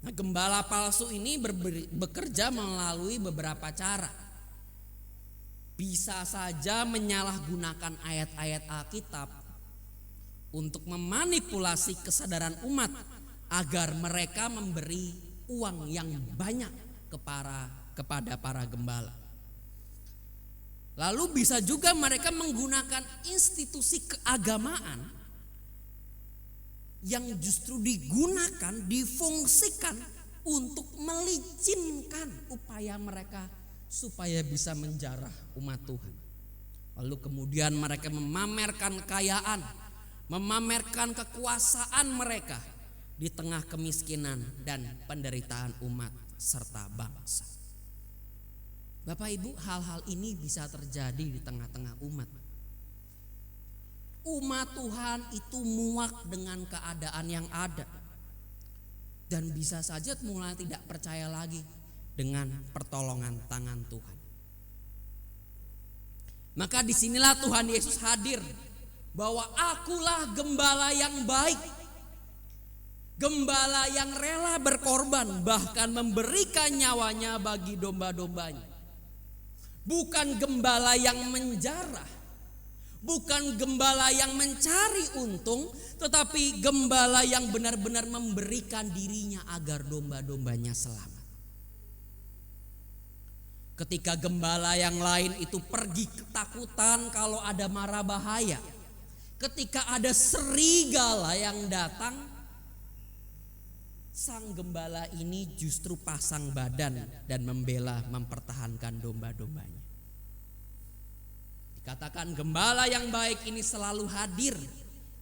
Nah, gembala palsu ini bekerja melalui beberapa cara. Bisa saja menyalahgunakan ayat-ayat Alkitab untuk memanipulasi kesadaran umat agar mereka memberi uang yang banyak kepada para gembala. Lalu bisa juga mereka menggunakan institusi keagamaan yang justru digunakan, difungsikan untuk melicinkan upaya mereka supaya bisa menjarah umat Tuhan. Lalu kemudian mereka memamerkan kekayaan, memamerkan kekuasaan mereka di tengah kemiskinan dan penderitaan umat serta bangsa. Bapak Ibu, hal-hal ini bisa terjadi di tengah-tengah umat. Umat Tuhan itu muak dengan keadaan yang ada, dan bisa saja mulai tidak percaya lagi dengan pertolongan tangan Tuhan. Maka disinilah Tuhan Yesus hadir, bahwa akulah gembala yang baik, gembala yang rela berkorban, bahkan memberikan nyawanya bagi domba-dombanya. Bukan gembala yang menjarah, bukan gembala yang mencari untung, tetapi gembala yang benar-benar memberikan dirinya agar domba-dombanya selamat. Ketika gembala yang lain itu pergi ketakutan kalau ada mara bahaya, ketika ada serigala yang datang, sang gembala ini justru pasang badan dan membela, mempertahankan domba-dombanya. Dikatakan gembala yang baik ini selalu hadir,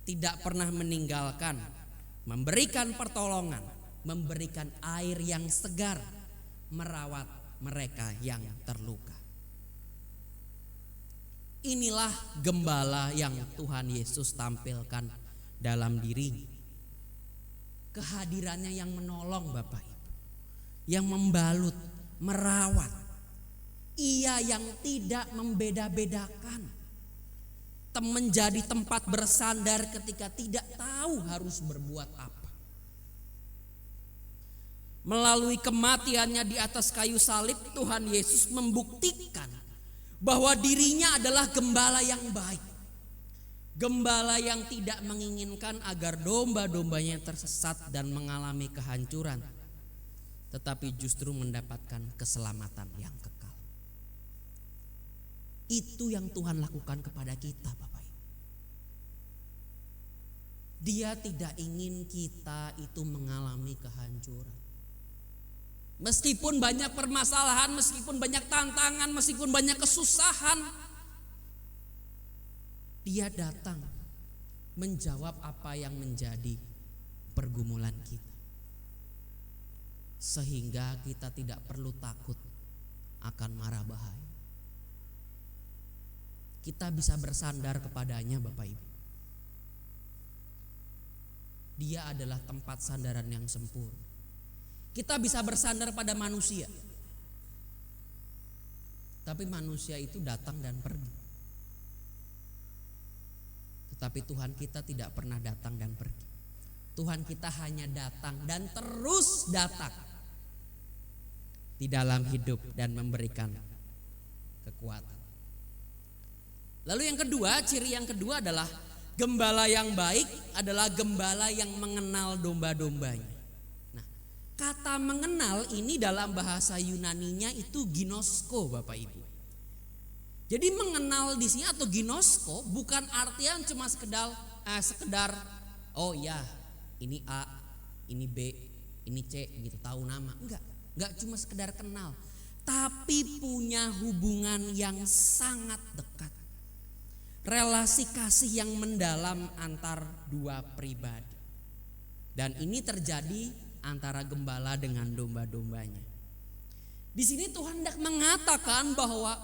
tidak pernah meninggalkan, memberikan pertolongan, memberikan air yang segar, merawat mereka yang terluka. Inilah gembala yang Tuhan Yesus tampilkan dalam dirinya. Kehadirannya yang menolong Bapak Ibu, yang membalut, merawat. Ia yang tidak membeda-bedakan, menjadi tempat bersandar ketika tidak tahu harus berbuat apa. Melalui kematiannya di atas kayu salib, Tuhan Yesus membuktikan bahwa dirinya adalah gembala yang baik. Gembala yang tidak menginginkan agar domba-dombanya tersesat dan mengalami kehancuran, tetapi justru mendapatkan keselamatan yang kekal. Itu yang Tuhan lakukan kepada kita, Bapak Ibu. Dia tidak ingin kita itu mengalami kehancuran. Meskipun banyak permasalahan, meskipun banyak tantangan, meskipun banyak kesusahan, Dia datang menjawab apa yang menjadi pergumulan kita, sehingga kita tidak perlu takut akan mara bahaya. Kita bisa bersandar kepadanya, Bapak Ibu. Dia adalah tempat sandaran yang sempurna. Kita bisa bersandar pada manusia, tapi manusia itu datang dan pergi. Tetapi Tuhan kita tidak pernah datang dan pergi. Tuhan kita hanya datang dan terus datang di dalam hidup dan memberikan kekuatan. Lalu yang kedua, ciri yang kedua adalah gembala yang baik adalah gembala yang mengenal domba-dombanya. Nah, kata mengenal ini dalam bahasa Yunaninya itu ginosko, Bapak Ibu. Jadi mengenal di sini atau ginosko bukan artian cuma sekedar oh ya, ini A, ini B, ini C gitu, tahu nama. Enggak cuma sekedar kenal, tapi punya hubungan yang sangat dekat. Relasi kasih yang mendalam antar dua pribadi. Dan ini terjadi antara gembala dengan domba-dombanya. Di sini Tuhan hendak mengatakan bahwa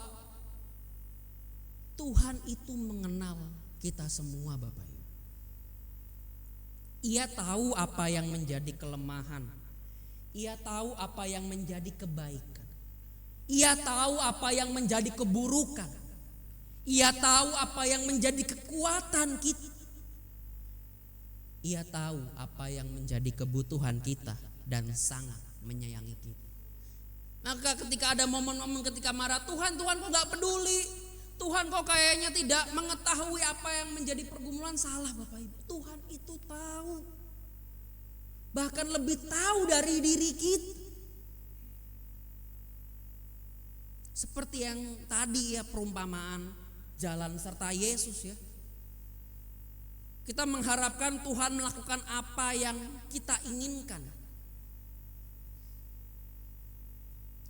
Tuhan itu mengenal kita semua, Bapak Ibu. Ia tahu apa yang menjadi kelemahan. Ia tahu apa yang menjadi kebaikan. Ia tahu apa yang menjadi keburukan. Ia tahu apa yang menjadi kekuatan kita. Ia tahu apa yang menjadi kebutuhan kita dan sangat menyayangi kita. Maka ketika ada momen-momen ketika marah, Tuhan kok gak peduli, Tuhan kok kayaknya tidak mengetahui apa yang menjadi pergumulan, salah Bapak Ibu. Tuhan itu tahu, bahkan lebih tahu dari diri kita. Seperti yang tadi ya, perumpamaan jalan serta Yesus ya. Kita mengharapkan Tuhan melakukan apa yang kita inginkan.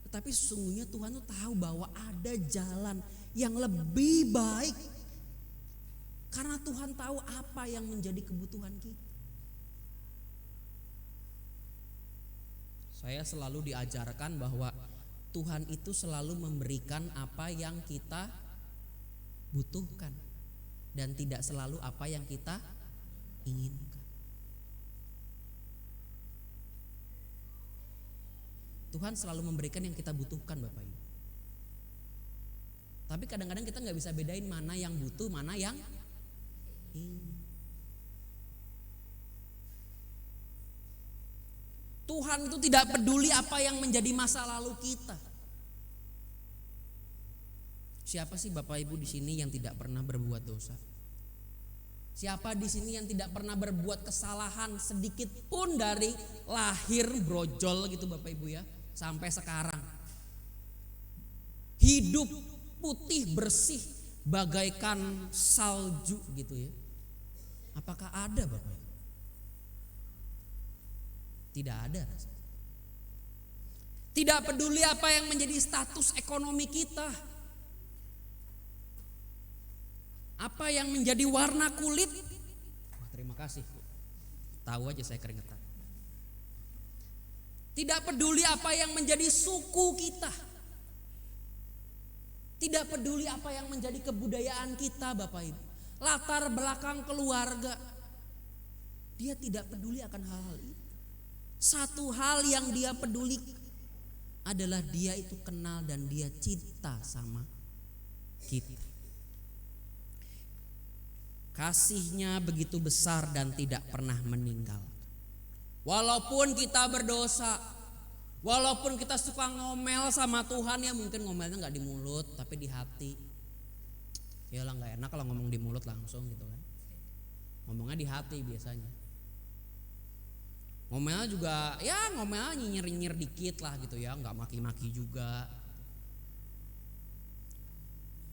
Tetapi sesungguhnya Tuhan tuh tahu bahwa ada jalan yang lebih baik. Karena Tuhan tahu apa yang menjadi kebutuhan kita. Saya selalu diajarkan bahwa Tuhan itu selalu memberikan apa yang kita butuhkan dan tidak selalu apa yang kita inginkan. Tuhan selalu memberikan yang kita butuhkan, Bapak Ibu. Tapi kadang-kadang kita nggak bisa bedain mana yang butuh, mana yang ingin. Tuhan itu tidak peduli apa yang menjadi masa lalu kita. Siapa sih Bapak Ibu di sini yang tidak pernah berbuat dosa? Siapa di sini yang tidak pernah berbuat kesalahan sedikit pun dari lahir brojol gitu Bapak Ibu ya, sampai sekarang? Hidup putih bersih bagaikan salju gitu ya. Apakah ada Bapak Ibu? Tidak ada. Tidak peduli apa yang menjadi status ekonomi kita, apa yang menjadi warna kulit. Wah, terima kasih. Tahu aja saya keringetan. Tidak peduli apa yang menjadi suku kita. Tidak peduli apa yang menjadi kebudayaan kita, Bapak Ibu. Latar belakang keluarga. Dia tidak peduli akan hal-hal itu. Satu hal yang dia peduli adalah dia itu kenal dan dia cinta sama kita. Kasihnya begitu besar dan tidak pernah meninggal. Walaupun kita berdosa, walaupun kita suka ngomel sama Tuhan, ya mungkin ngomelnya gak di mulut tapi di hati. Yalah gak enak kalau ngomong di mulut langsung gitu kan. Ngomongnya di hati biasanya. Ngomelnya juga ya ngomelnya nyinyir-nyinyir dikit lah gitu ya, nggak maki-maki juga.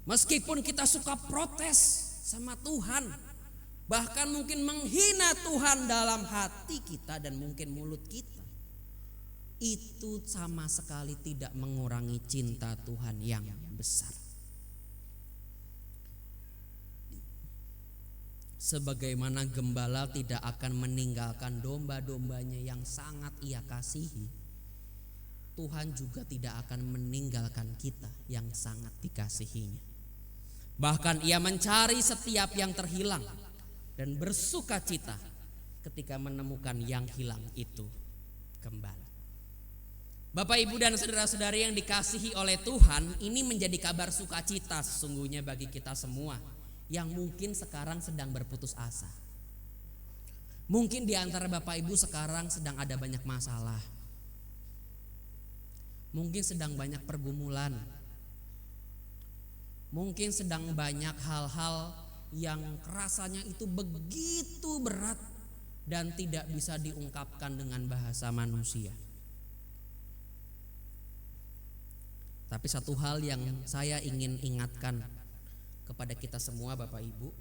Meskipun kita suka protes sama Tuhan, bahkan mungkin menghina Tuhan dalam hati kita dan mungkin mulut kita, itu sama sekali tidak mengurangi cinta Tuhan yang besar. Sebagaimana gembala tidak akan meninggalkan domba-dombanya yang sangat ia kasihi, Tuhan juga tidak akan meninggalkan kita yang sangat dikasihinya. Bahkan ia mencari setiap yang terhilang dan bersuka cita ketika menemukan yang hilang itu kembali. Bapak, Ibu, dan saudara-saudari yang dikasihi oleh Tuhan, ini menjadi kabar sukacita sesungguhnya bagi kita semua yang mungkin sekarang sedang berputus asa. Mungkin di antara Bapak Ibu sekarang sedang ada banyak masalah. Mungkin sedang banyak pergumulan. Mungkin sedang banyak hal-hal yang rasanya itu begitu berat dan tidak bisa diungkapkan dengan bahasa manusia. Tapi satu hal yang saya ingin ingatkan kepada kita semua Bapak Ibu,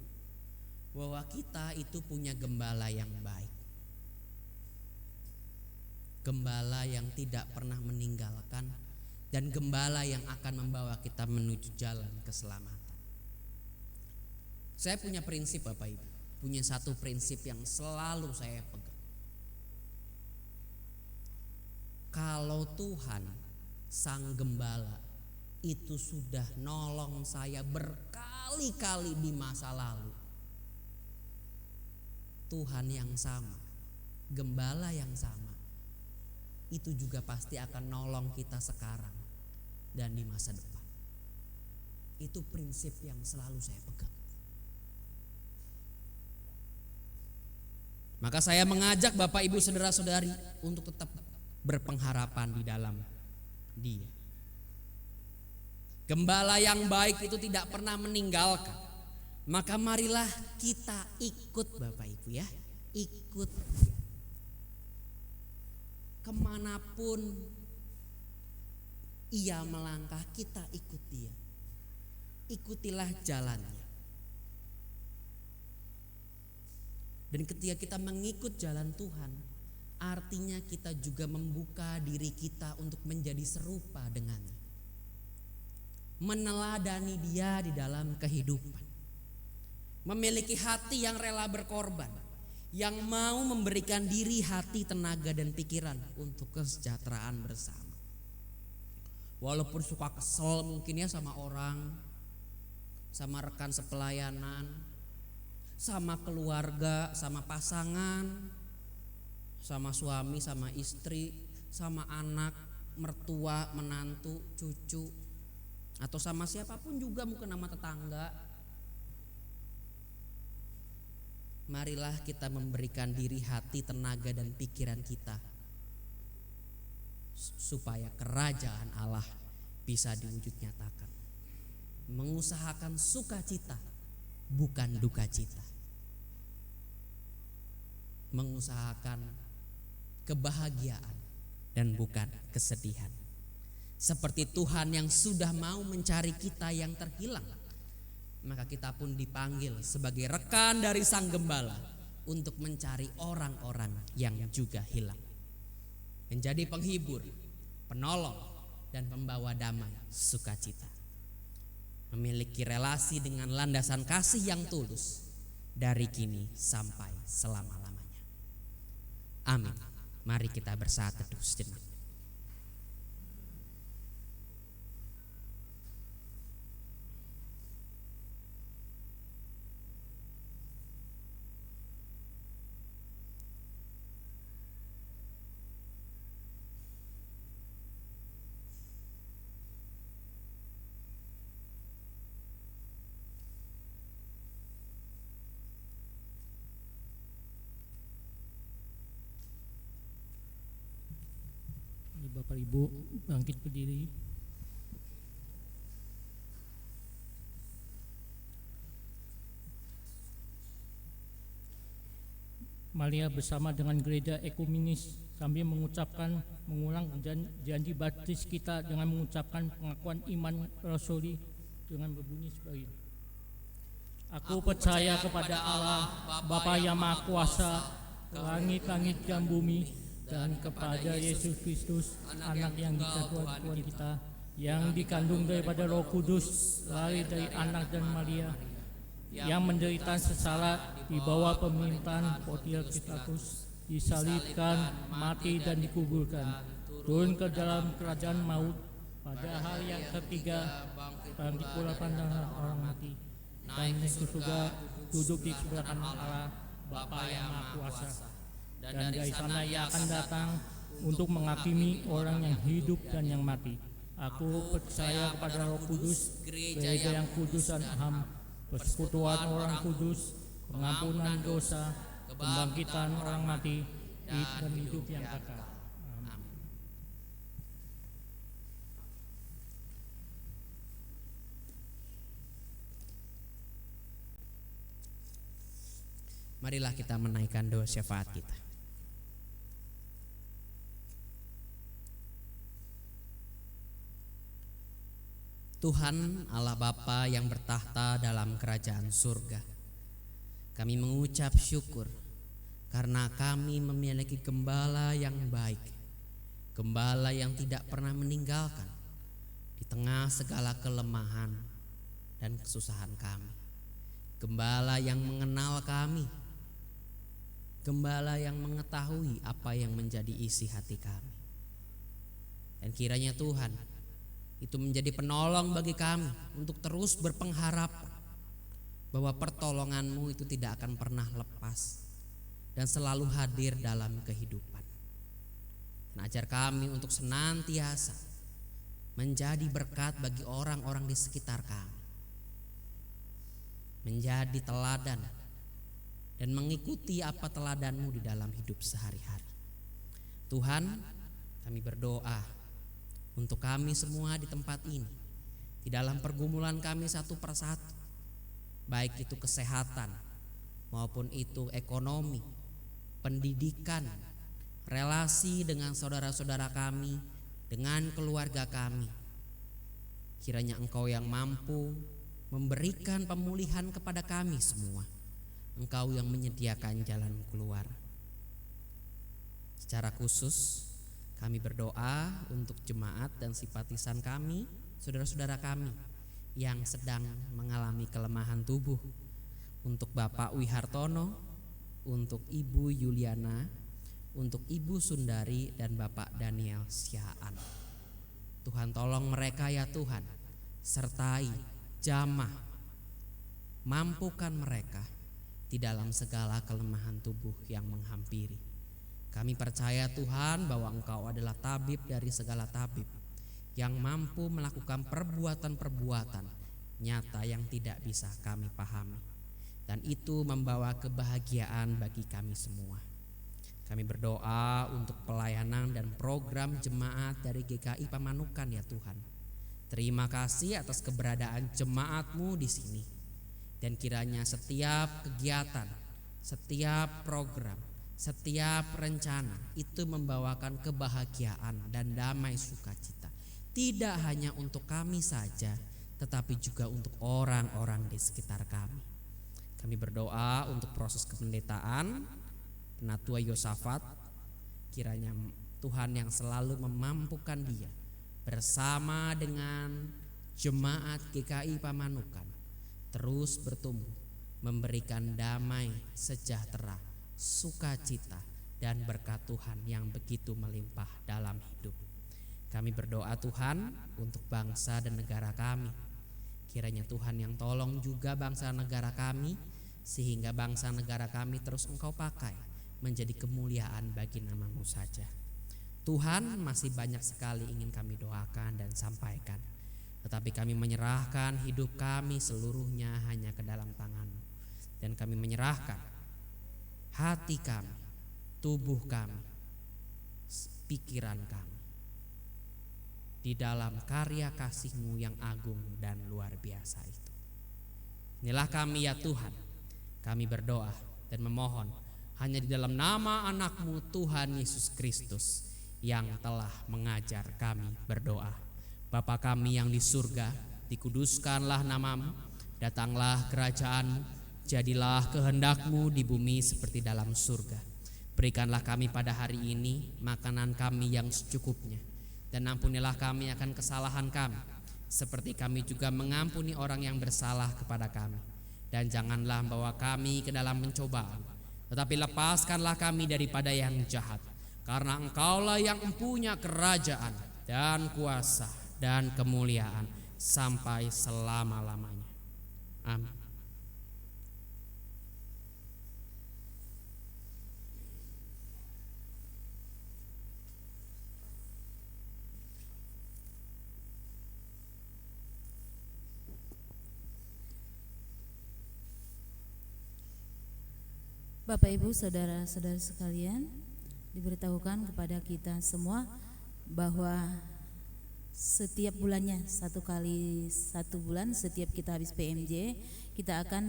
bahwa kita itu punya gembala yang baik. Gembala yang tidak pernah meninggalkan dan gembala yang akan membawa kita menuju jalan keselamatan. Saya punya prinsip Bapak Ibu, punya satu prinsip yang selalu saya pegang. Kalau Tuhan Sang Gembala itu sudah nolong saya berkali-kali di masa lalu, Tuhan yang sama, Gembala yang sama, itu juga pasti akan nolong kita sekarang dan di masa depan. Itu prinsip yang selalu saya pegang. Maka saya mengajak Bapak Ibu saudara-saudari untuk tetap berpengharapan di dalam Dia. Gembala yang baik itu tidak pernah meninggalkan. Maka marilah kita ikut Bapak Ibu ya, ikut Dia. Kemanapun Ia melangkah, kita ikut Dia. Ikutilah jalannya. Dan ketika kita mengikut jalan Tuhan, artinya kita juga membuka diri kita untuk menjadi serupa dengannya. Meneladani Dia di dalam kehidupan. Memiliki hati yang rela berkorban, yang mau memberikan diri, hati, tenaga, dan pikiran untuk kesejahteraan bersama. Walaupun suka kesel mungkin ya sama orang, sama rekan sepelayanan, sama keluarga, sama pasangan, sama suami, sama istri, sama anak, mertua, menantu, cucu, atau sama siapapun juga, mungkin sama tetangga. Marilah kita memberikan diri, hati, tenaga, dan pikiran kita supaya kerajaan Allah bisa diwujud nyatakan. Mengusahakan sukacita bukan duka cita. Mengusahakan kebahagiaan dan bukan kesedihan. Seperti Tuhan yang sudah mau mencari kita yang terhilang, maka kita pun dipanggil sebagai rekan dari Sang Gembala untuk mencari orang-orang yang juga hilang. Menjadi penghibur, penolong, dan pembawa damai sukacita. Memiliki relasi dengan landasan kasih yang tulus dari kini sampai selama-lamanya. Amin. Mari kita bersaat teduh sejenak.
Bapak Ibu bangkit berdiri. Maria bersama dengan gereja ekumenis sambil mengulang janji baptis kita dengan mengucapkan pengakuan iman rasuli dengan berbunyi sebagai ini. Aku percaya kepada Allah Bapa yang Maha Kuasa, langit-langit dan bumi, dan kepada Yesus Kristus, anak yang dikandung Tuhan kita, yang dikandung daripada Roh Kudus, lahir dari anak dan Maria, yang menderita sengsara di bawah pemerintahan Pontius Pilatus, disalibkan, mati dan dikuburkan, turun ke dalam kerajaan maut, pada hari yang ketiga bangkit pula pandangan orang mati, naik ke surga, duduk di sebelah kanan Allah Bapa yang Maha Kuasa, dan dari sana ia akan datang untuk menghakimi orang yang hidup dan yang mati. Aku percaya kepada Roh Kudus, gereja yang kudus dan ham, persekutuan orang kudus, pengampunan dosa, kebangkitan orang mati, dan hidup yang kekal. Amin.
Marilah kita menaikkan doa syafaat kita. Tuhan Allah Bapa yang bertahta dalam kerajaan surga, kami mengucap syukur karena kami memiliki gembala yang baik, gembala yang tidak pernah meninggalkan di tengah segala kelemahan dan kesusahan kami, gembala yang mengenal kami, gembala yang mengetahui apa yang menjadi isi hati kami. Dan kiranya Tuhan itu menjadi penolong bagi kami untuk terus berpengharapan bahwa pertolongan-Mu itu tidak akan pernah lepas dan selalu hadir dalam kehidupan. Dan ajar kami untuk senantiasa menjadi berkat bagi orang-orang di sekitar kami, menjadi teladan dan mengikuti apa teladan-Mu di dalam hidup sehari-hari. Tuhan, kami berdoa untuk kami semua di tempat ini, di dalam pergumulan kami satu persatu, baik itu kesehatan maupun itu ekonomi, pendidikan, relasi dengan saudara-saudara kami, dengan keluarga kami. Kiranya Engkau yang mampu memberikan pemulihan kepada kami semua. Engkau yang menyediakan jalan keluar. Secara khusus kami berdoa untuk jemaat dan simpatisan kami, saudara-saudara kami yang sedang mengalami kelemahan tubuh. Untuk Bapak Wihartono, untuk Ibu Yuliana, untuk Ibu Sundari dan Bapak Daniel Siaan. Tuhan tolong mereka ya Tuhan, sertai, jamah, mampukan mereka di dalam segala kelemahan tubuh yang menghampiri. Kami percaya Tuhan bahwa Engkau adalah tabib dari segala tabib, yang mampu melakukan perbuatan-perbuatan nyata yang tidak bisa kami pahami, dan itu membawa kebahagiaan bagi kami semua. Kami berdoa untuk pelayanan dan program jemaat dari GKI Pamanukan ya Tuhan. Terima kasih atas keberadaan jemaat-Mu di sini, dan kiranya setiap kegiatan, setiap program, setiap rencana itu membawakan kebahagiaan dan damai sukacita, tidak hanya untuk kami saja, tetapi juga untuk orang-orang di sekitar kami. Kami berdoa untuk proses kependetaan Penatua Yosafat, kiranya Tuhan yang selalu memampukan dia bersama dengan jemaat GKI Pamanukan terus bertumbuh, memberikan damai, sejahtera, sukacita dan berkat Tuhan yang begitu melimpah dalam hidup. Kami berdoa Tuhan untuk bangsa dan negara kami. Kiranya Tuhan yang tolong juga bangsa negara kami, sehingga bangsa negara kami terus Engkau pakai menjadi kemuliaan bagi nama-Mu saja. Tuhan, masih banyak sekali ingin kami doakan dan sampaikan, tetapi kami menyerahkan hidup kami seluruhnya hanya ke dalam tangan-Mu. Dan kami menyerahkan hati kami, tubuh kami, pikiran kami di dalam karya kasih-Mu yang agung dan luar biasa itu. Inilah kami ya Tuhan, kami berdoa dan memohon Hanya di dalam nama anak-Mu Tuhan Yesus Kristus yang telah mengajar kami berdoa. Bapa kami yang di surga, dikuduskanlah nama-Mu, datanglah kerajaan-Mu, jadilah kehendak-Mu di bumi seperti dalam surga. Berikanlah kami pada hari ini makanan kami yang secukupnya, dan ampunilah kami akan kesalahan kami, seperti kami juga mengampuni orang yang bersalah kepada kami. Dan janganlah membawa kami ke dalam pencobaan, tetapi lepaskanlah kami daripada yang jahat. Karena Engkaulah yang mempunyai kerajaan dan kuasa dan kemuliaan sampai selama-lamanya. Amin.
Bapak Ibu saudara-saudara sekalian, diberitahukan kepada kita semua bahwa setiap bulannya, 1 kali 1 bulan, setiap kita habis PMJ, kita akan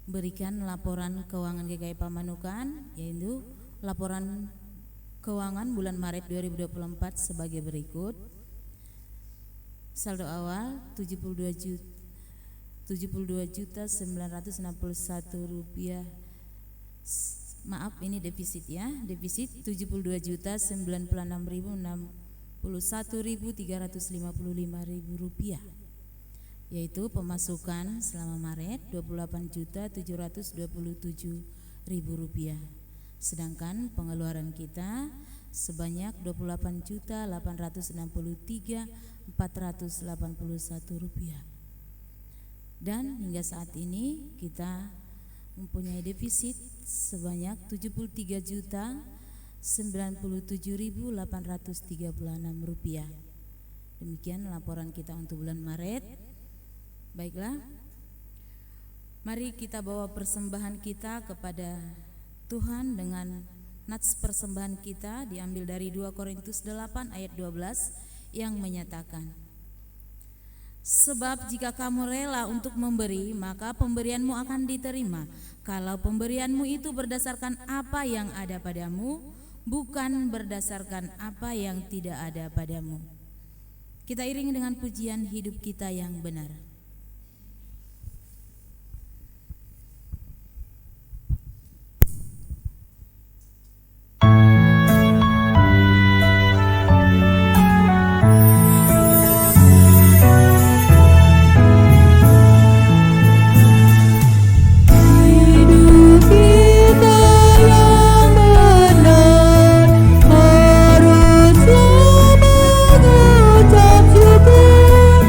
memberikan laporan keuangan GKI Pamanukan, yaitu laporan keuangan bulan Maret 2024 sebagai berikut. Saldo awal 72.961 rupiah. Maaf, ini defisit ya. Defisit 72.091.061.355 rupiah. Yaitu pemasukan selama Maret 28.727.000 rupiah. Sedangkan pengeluaran kita sebanyak 28.863.481 rupiah. Dan hingga saat ini kita mempunyai defisit sebanyak 73.097.836 rupiah. Demikian laporan kita untuk bulan Maret. Baiklah, mari kita bawa persembahan kita kepada Tuhan dengan nats persembahan kita diambil dari 2 Korintus 8 ayat 12 yang menyatakan, sebab jika kamu rela untuk memberi, maka pemberianmu akan diterima. Kalau pemberianmu itu berdasarkan apa yang ada padamu, bukan berdasarkan apa yang tidak ada padamu. Kita iringi dengan pujian hidup kita yang benar.
Haruslah mengucap syukur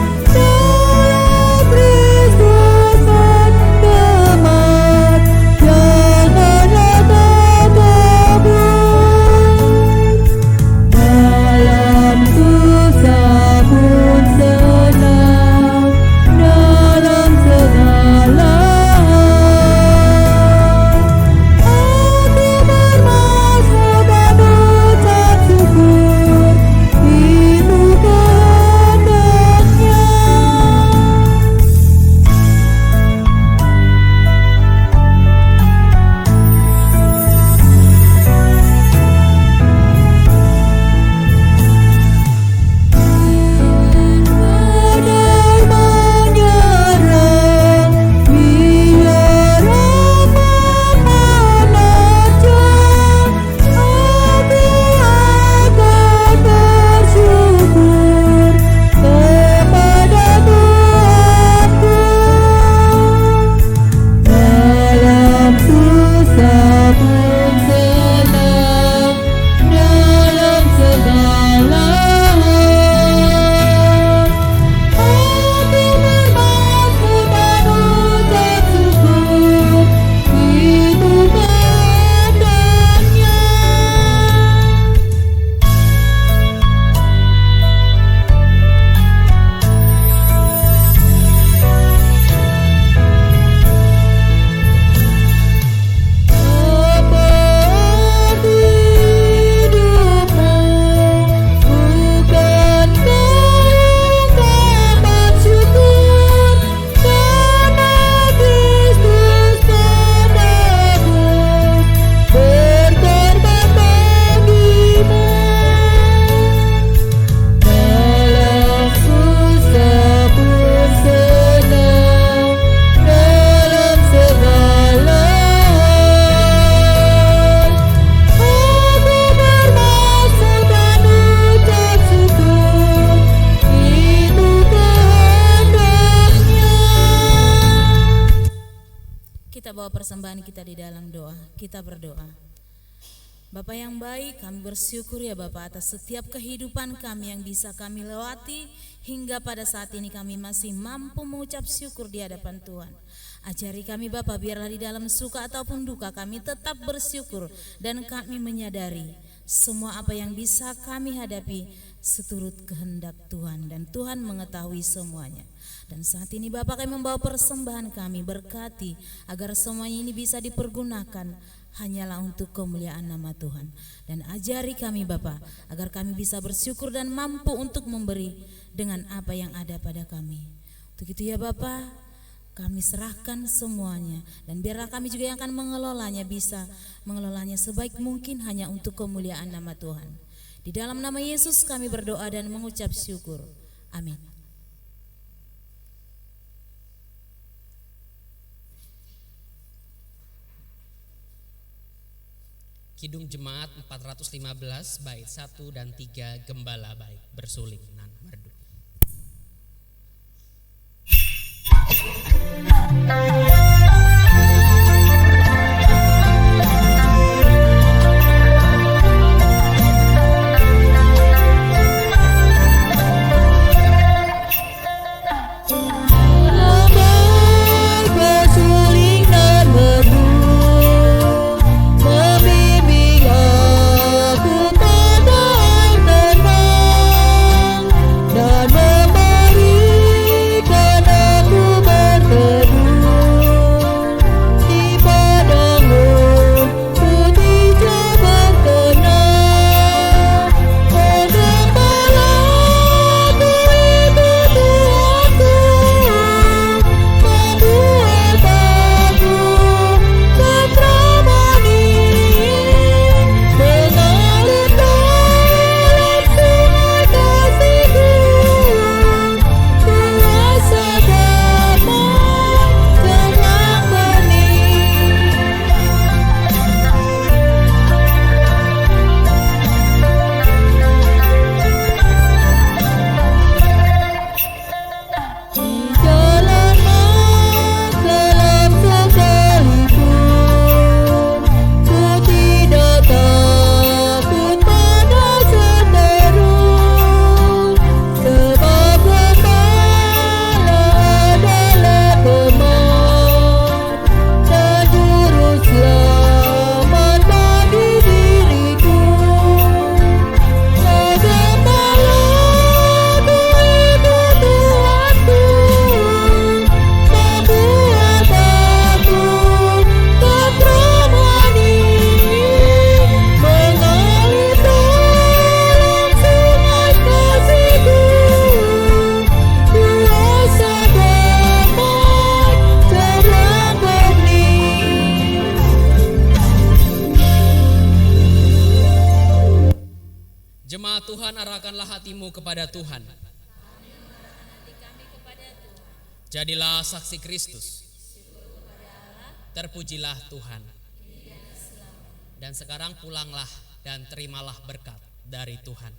persembahan kita di dalam doa. Kita berdoa. Bapa yang baik, kami bersyukur ya Bapa atas setiap kehidupan kami yang bisa kami lewati hingga pada saat ini kami masih mampu mengucap syukur di hadapan Tuhan. Ajari kami Bapa, biarlah di dalam suka ataupun duka kami tetap bersyukur dan kami menyadari semua apa yang bisa kami hadapi seturut kehendak Tuhan dan Tuhan mengetahui semuanya. Dan saat ini Bapak kami membawa persembahan kami, berkati agar semuanya ini bisa dipergunakan hanyalah untuk kemuliaan nama Tuhan. Dan ajari kami Bapak agar kami bisa bersyukur dan mampu untuk memberi dengan apa yang ada pada kami. Untuk itu ya Bapak, kami serahkan semuanya dan biarlah kami juga yang akan mengelolanya bisa mengelolanya sebaik mungkin hanya untuk kemuliaan nama Tuhan. Di dalam nama Yesus kami berdoa dan mengucap syukur. Amin.
Kidung Jemaat 415 bait 1 dan 3 Gembala Baik bersuling nan merdu. Jemaat Tuhan, arahkanlah hatimu kepada Tuhan. Jadilah saksi Kristus. Terpujilah Tuhan. Dan sekarang pulanglah dan terimalah berkat dari Tuhan.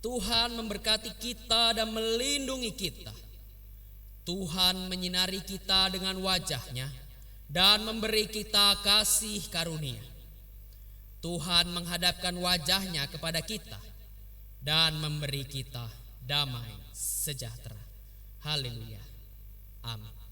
Tuhan memberkati kita dan melindungi kita. Tuhan menyinari kita dengan wajah-Nya dan memberi kita kasih karunia. Tuhan menghadapkan wajah-Nya kepada kita dan memberi kita damai sejahtera. Haleluya. Amin.